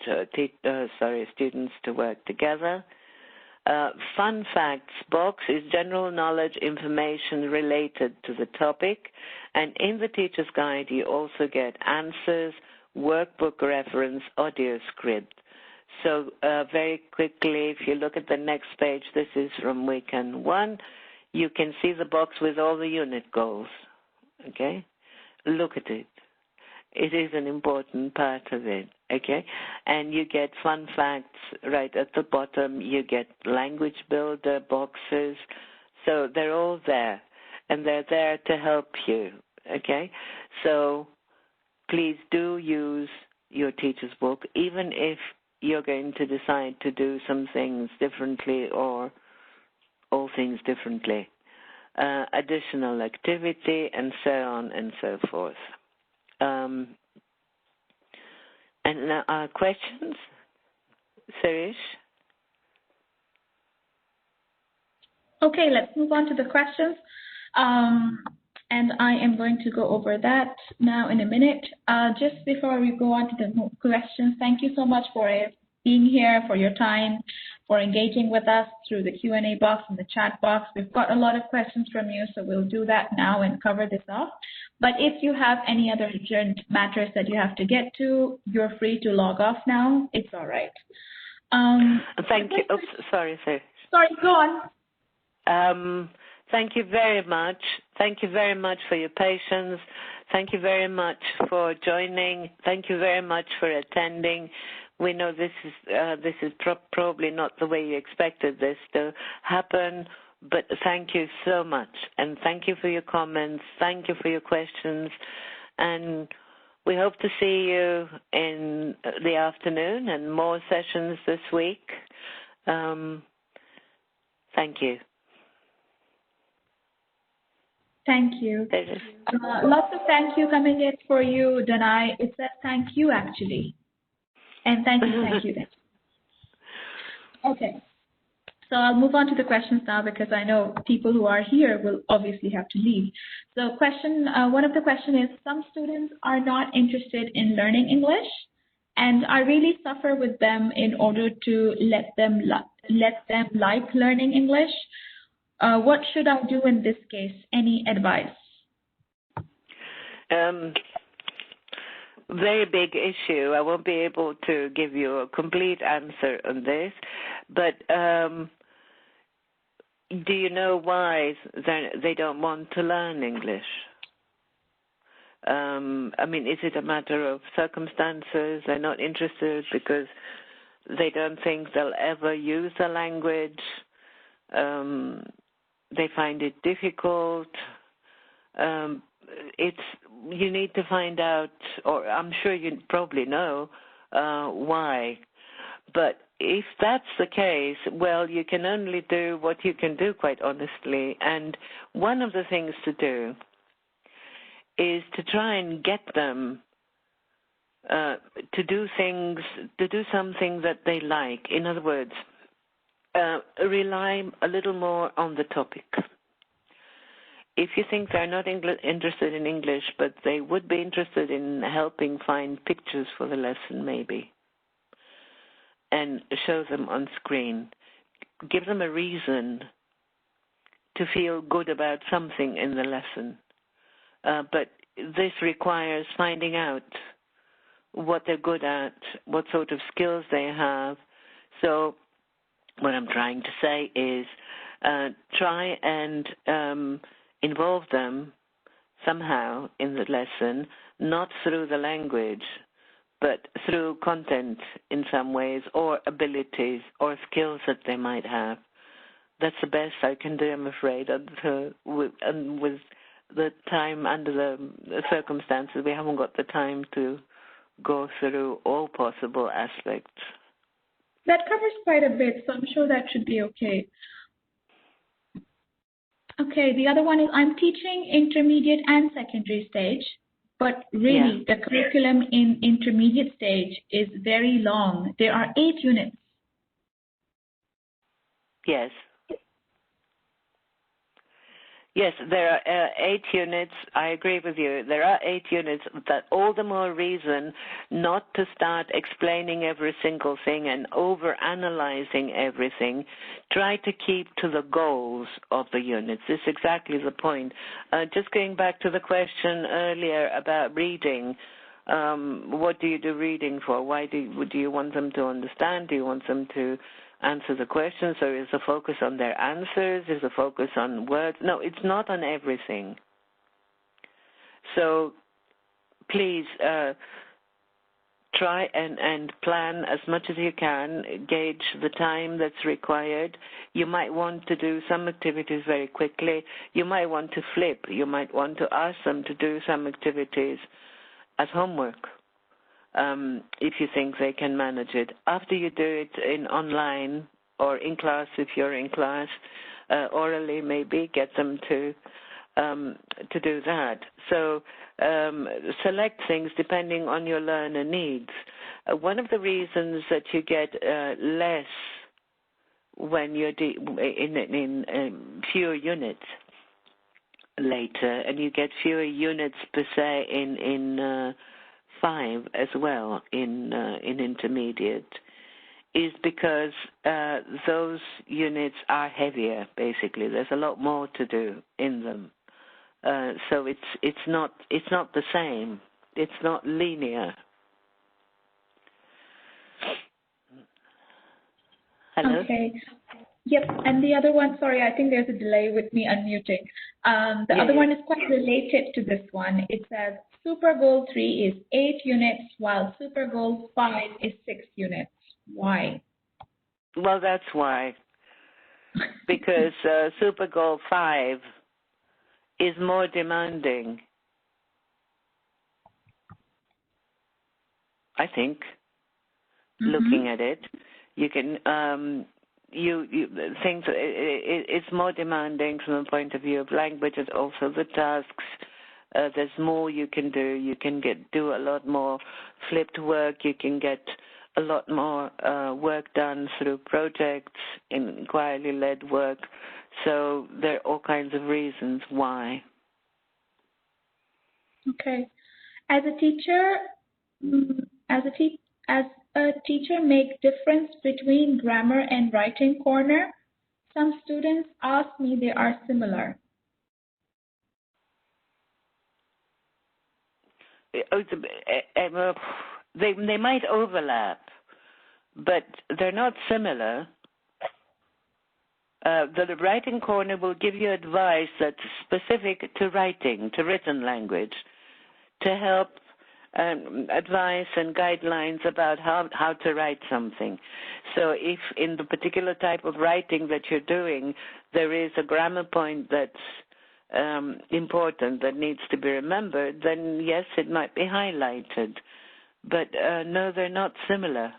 students to work together. Fun facts box is general knowledge information related to the topic, and in the teacher's guide you also get answers, workbook reference, audio script. So very quickly, if you look at the next page, this is from weekend 1, you can see the box with all the unit goals. Okay? Look at it. It is an important part of it, okay? And you get fun facts right at the bottom. You get language builder boxes. So they're all there, and they're there to help you, okay? So please do use your teacher's book, even if you're going to decide to do some things differently or all things differently. Additional activity, and so on and so forth. And now, questions? Suresh? Okay, let's move on to the questions. And I am going to go over that now in a minute. Just before we go on to the questions, thank you so much for being here, for your time, for engaging with us through the Q&A box and the chat box. We've got a lot of questions from you, so we'll do that now and cover this off. But if you have any other urgent matters that you have to get to, you're free to log off now. It's all right. Thank you. Oops, sorry. Sorry, go on. Thank you very much. Thank you very much for your patience. Thank you very much for joining. Thank you very much for attending. We know this is probably not the way you expected this to happen, but thank you so much. And thank you for your comments. Thank you for your questions. And we hope to see you in the afternoon and more sessions this week. Thank you. Thank you. Lots of thank you coming in for you, Danai. It says thank you, actually. And thank you. Okay. So I'll move on to the questions now because I know people who are here will obviously have to leave. So one of the questions is, some students are not interested in learning English, and I really suffer with them in order to let them like learning English. What should I do in this case? Any advice? Very big issue. I won't be able to give you a complete answer on this, but do you know why they don't want to learn English? I mean, is it a matter of circumstances? They're not interested because they don't think they'll ever use the language. They find it difficult. You need to find out, or I'm sure you probably know why. But if that's the case, well, you can only do what you can do, quite honestly. And one of the things to do is to try and get them to do something that they like. In other words, rely a little more on the topic. If you think they're not interested in English, but they would be interested in helping find pictures for the lesson, maybe, and show them on screen, give them a reason to feel good about something in the lesson. But this requires finding out what they're good at, what sort of skills they have. So what I'm trying to say is try and involve them somehow in the lesson, not through the language, but through content in some ways, or abilities or skills that they might have. That's the best I can do, I'm afraid. And with the time, under the circumstances, we haven't got the time to go through all possible aspects. That covers quite a bit, so I'm sure that should be okay. Okay, the other one is I'm teaching intermediate and secondary stage, but really the curriculum in intermediate stage is very long. There are 8 units. Yes. Yes, there are 8 units. I agree with you. There are 8 units. That all the more reason not to start explaining every single thing and over-analyzing everything. Try to keep to the goals of the units. This is exactly the point. Just going back to the question earlier about reading, what do you do reading for? Why do you want them to understand? Do you want them to answer the questions, or is the focus on their answers? Is the focus on words? No, it's not on everything. So please try and plan as much as you can, gauge the time that's required. You might want to do some activities very quickly. You might want to flip. You might want to ask them to do some activities as homework. If you think they can manage it. After you do it in online or in class, if you're in class, orally maybe, get them to do that. So select things depending on your learner needs. One of the reasons that you get less when you're in fewer units later, and you get fewer units per se in 5 as well in intermediate, is because those units are heavier. Basically, there's a lot more to do in them. So it's not the same. It's not linear. Hello? Okay. Yep. And the other one, sorry, I think there's a delay with me unmuting. The other one is quite related to this one. It says SuperGoal 3 is 8 units, while SuperGoal 5 is 6 units. Why? Well, that's why. Because SuperGoal 5 is more demanding, I think, looking at it. You can, things, it's more demanding from the point of view of language, and also the tasks. There's more you can do. You can do a lot more flipped work. You can get a lot more work done through projects, inquiry-led work. So there are all kinds of reasons why. Okay. As a teacher, make difference between grammar and writing corner? Some students ask me they are similar. They might overlap, but they're not similar. The writing corner will give you advice that's specific to writing, to written language, to help advice and guidelines about how to write something. So if in the particular type of writing that you're doing, there is a grammar point that's important that needs to be remembered, then yes, it might be highlighted. But no, they're not similar.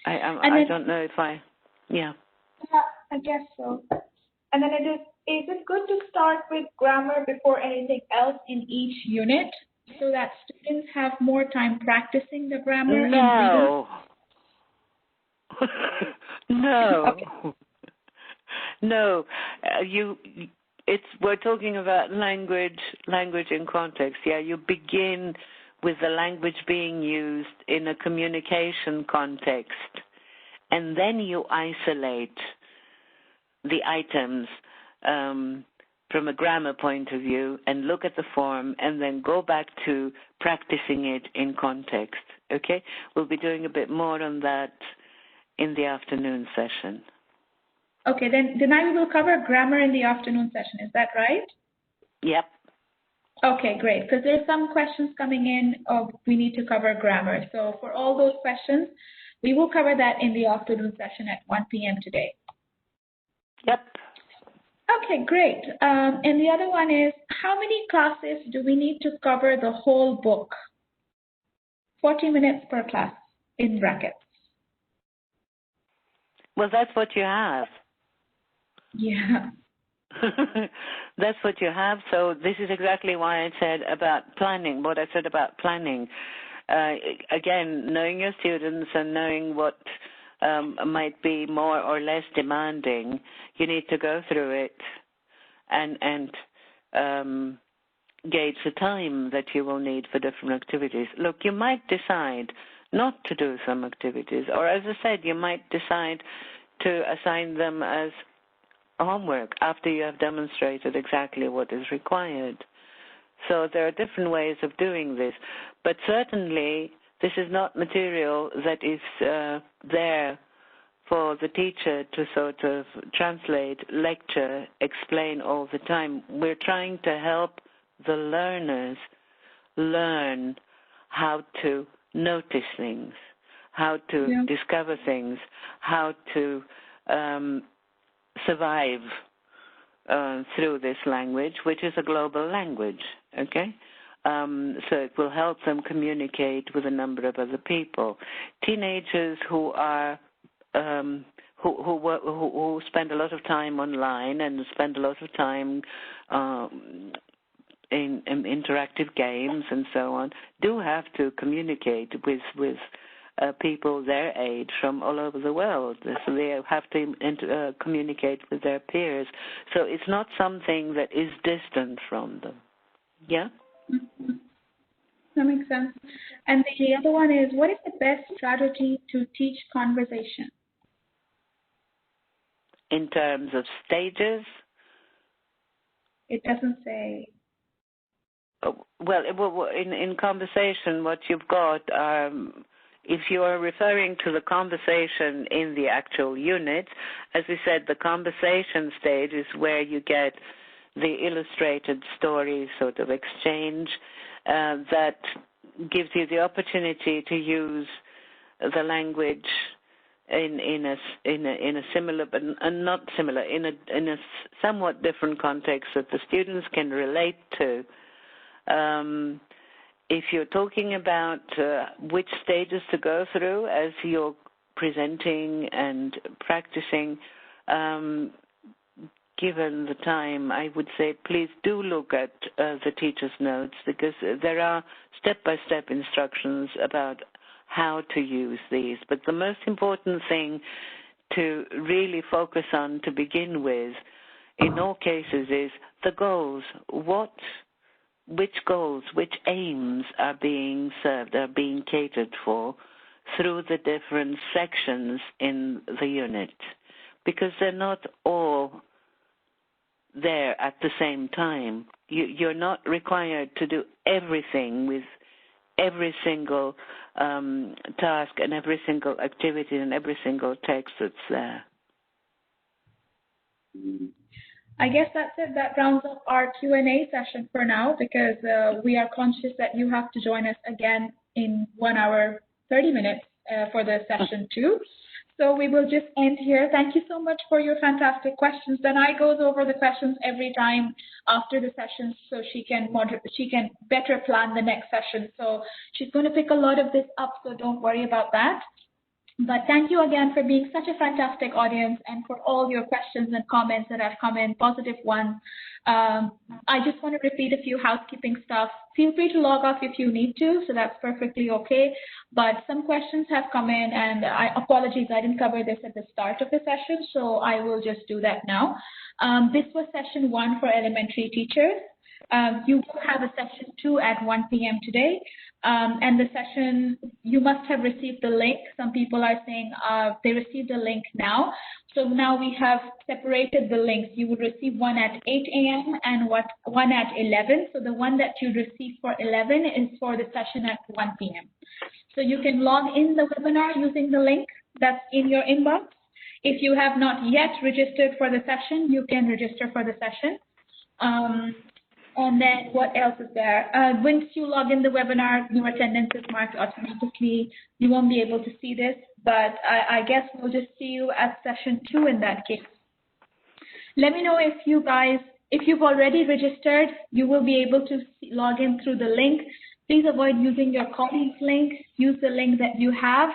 I don't know if yeah, I guess so. And then is it good to start with grammar before anything else in each unit so that students have more time practicing the grammar? No. No. Okay. No. We're talking about language in context. Yeah, you begin with the language being used in a communication context, and then you isolate the items from a grammar point of view and look at the form, and then go back to practicing it in context. Okay? We'll be doing a bit more on that in the afternoon session. Okay, then I will cover grammar in the afternoon session. Is that right? Yep. Okay, great. Because there's some questions coming in of we need to cover grammar. So for all those questions, we will cover that in the afternoon session at 1 p.m. today. Yep. Okay, great. And the other one is, how many classes do we need to cover the whole book? 40 minutes per class in brackets. Well, that's what you have. Yeah. That's what you have. So this is exactly why I said about planning, what I said about planning. Again, knowing your students and knowing what might be more or less demanding, you need to go through it and gauge the time that you will need for different activities. Look, you might decide not to do some activities, or as I said, you might decide to assign them as homework after you have demonstrated exactly what is required. So there are different ways of doing this, but certainly this is not material that is there for the teacher to sort of translate, lecture, explain all the time. We're trying to help the learners learn how to notice things, how to discover things, how to survive through this language, which is a global language, okay? So it will help them communicate with a number of other people. Teenagers who are who spend a lot of time online and spend a lot of time in interactive games and so on do have to communicate with people their age from all over the world. So they have to communicate with their peers. So it's not something that is distant from them. Yeah? Mm-hmm. That makes sense. And the other one is, what is the best strategy to teach conversation? In terms of stages? It doesn't say. Well, in conversation, what you've got, if you are referring to the conversation in the actual unit, as we said, the conversation stage is where you get the illustrated story sort of exchange that gives you the opportunity to use the language in a similar, but not similar, in a somewhat different context that the students can relate to. If you're talking about which stages to go through as you're presenting and practicing, given the time, I would say please do look at the teacher's notes, because there are step-by-step instructions about how to use these. But the most important thing to really focus on to begin with in all cases is the goals. Which goals, which aims are being served, are being catered for through the different sections in the unit, because they're not all there at the same time. You're not required to do everything with every single task and every single activity and every single text that's there. I guess that's it. That rounds up our Q&A session for now, because we are conscious that you have to join us again in 1 hour, 30 minutes for the session 2. So we will just end here. Thank you so much for your fantastic questions. Danai goes over the questions every time after the session, so she can better plan the next session. So she's going to pick a lot of this up, so don't worry about that. But thank you again for being such a fantastic audience and for all your questions and comments that have come in, positive ones. I just want to repeat a few housekeeping stuff. Feel free to log off if you need to, so that's perfectly okay. But some questions have come in, and apologies, I didn't cover this at the start of the session, so I will just do that now. This was session 1 for elementary teachers. You will have a session 2 at 1 p.m. today. And the session, you must have received the link. Some people are saying they received the link now. So now we have separated the links. You will receive one at 8 a.m. and one at 11. So the one that you receive for 11 is for the session at 1 p.m. So you can log in the webinar using the link that's in your inbox. If you have not yet registered for the session, you can register for the session. And then what else is there? Once you log in the webinar, your attendance is marked automatically. You won't be able to see this, but I guess we'll just see you at session 2 in that case. Let me know if you've already registered, you will be able to log in through the link. Please avoid using your colleague's link. Use the link that you have,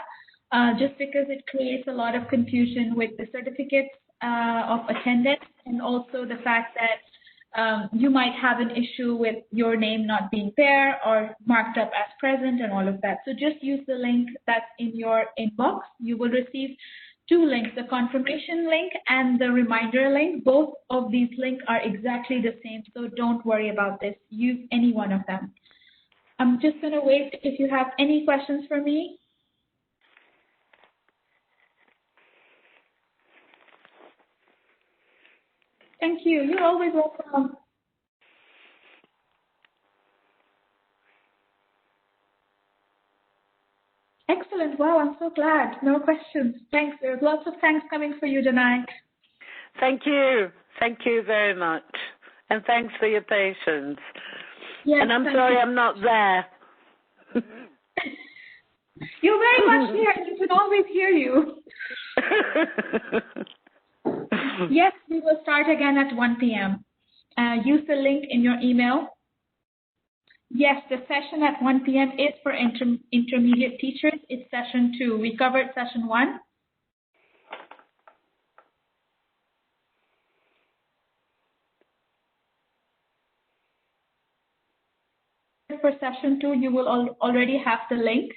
just because it creates a lot of confusion with the certificates of attendance, and also the fact that you might have an issue with your name not being there or marked up as present and all of that. So just use the link that's in your inbox. You will receive 2 links, the confirmation link and the reminder link. Both of these links are exactly the same, so don't worry about this. Use any one of them. I'm just going to wait if you have any questions for me. Thank you. You're always welcome. Excellent. Wow, I'm so glad. No questions. Thanks. There's lots of thanks coming for you tonight. Thank you. Thank you very much. And thanks for your patience. Yes, and I'm sorry I'm not there. You're very much here. You can always hear you. Yes, we will start again at 1 p.m. Use the link in your email. Yes, the session at 1 p.m. is for intermediate teachers. It's session 2. We covered session 1. For session 2, you will already have the link.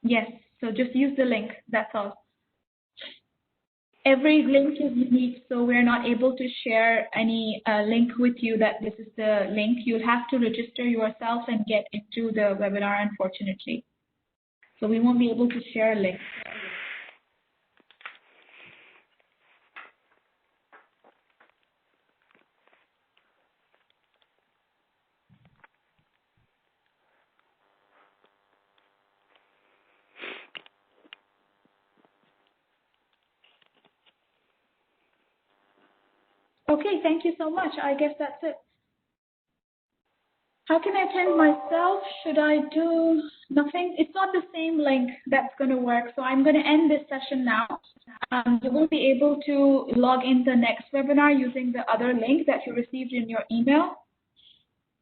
Yes, so just use the link, that's all. Every link is unique, so we're not able to share any link with you that this is the link. You'll have to register yourself and get into the webinar, unfortunately. So we won't be able to share a link. Okay, thank you so much. I guess that's it. How can I attend myself? Should I do nothing? It's not the same link that's going to work, so I'm going to end this session now. You will be able to log in the next webinar using the other link that you received in your email.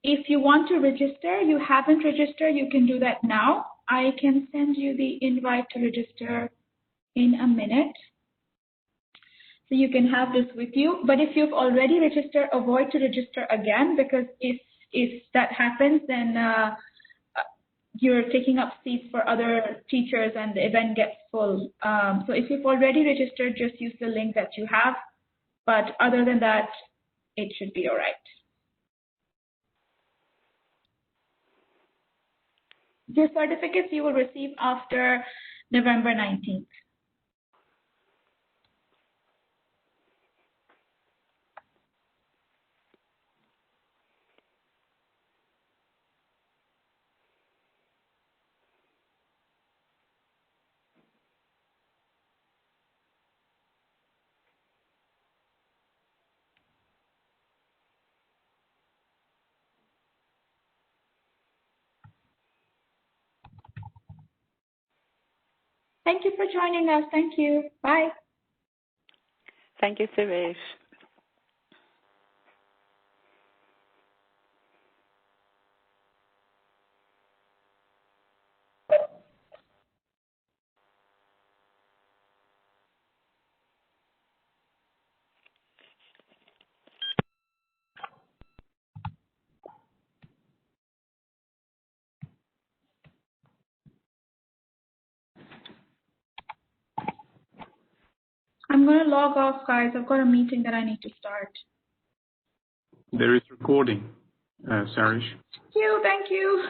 If you want to register, you haven't registered, you can do that now. I can send you the invite to register in a minute. So you can have this with you. But if you've already registered, avoid to register again, because if that happens, then you're taking up seats for other teachers and the event gets full. So if you've already registered, just use the link that you have. But other than that, it should be all right. Your certificates you will receive after November 19th. Thank you for joining us. Thank you. Bye. Thank you, Suresh. I'm going to log off, guys. I've got a meeting that I need to start. There is recording, Sarish. Thank you.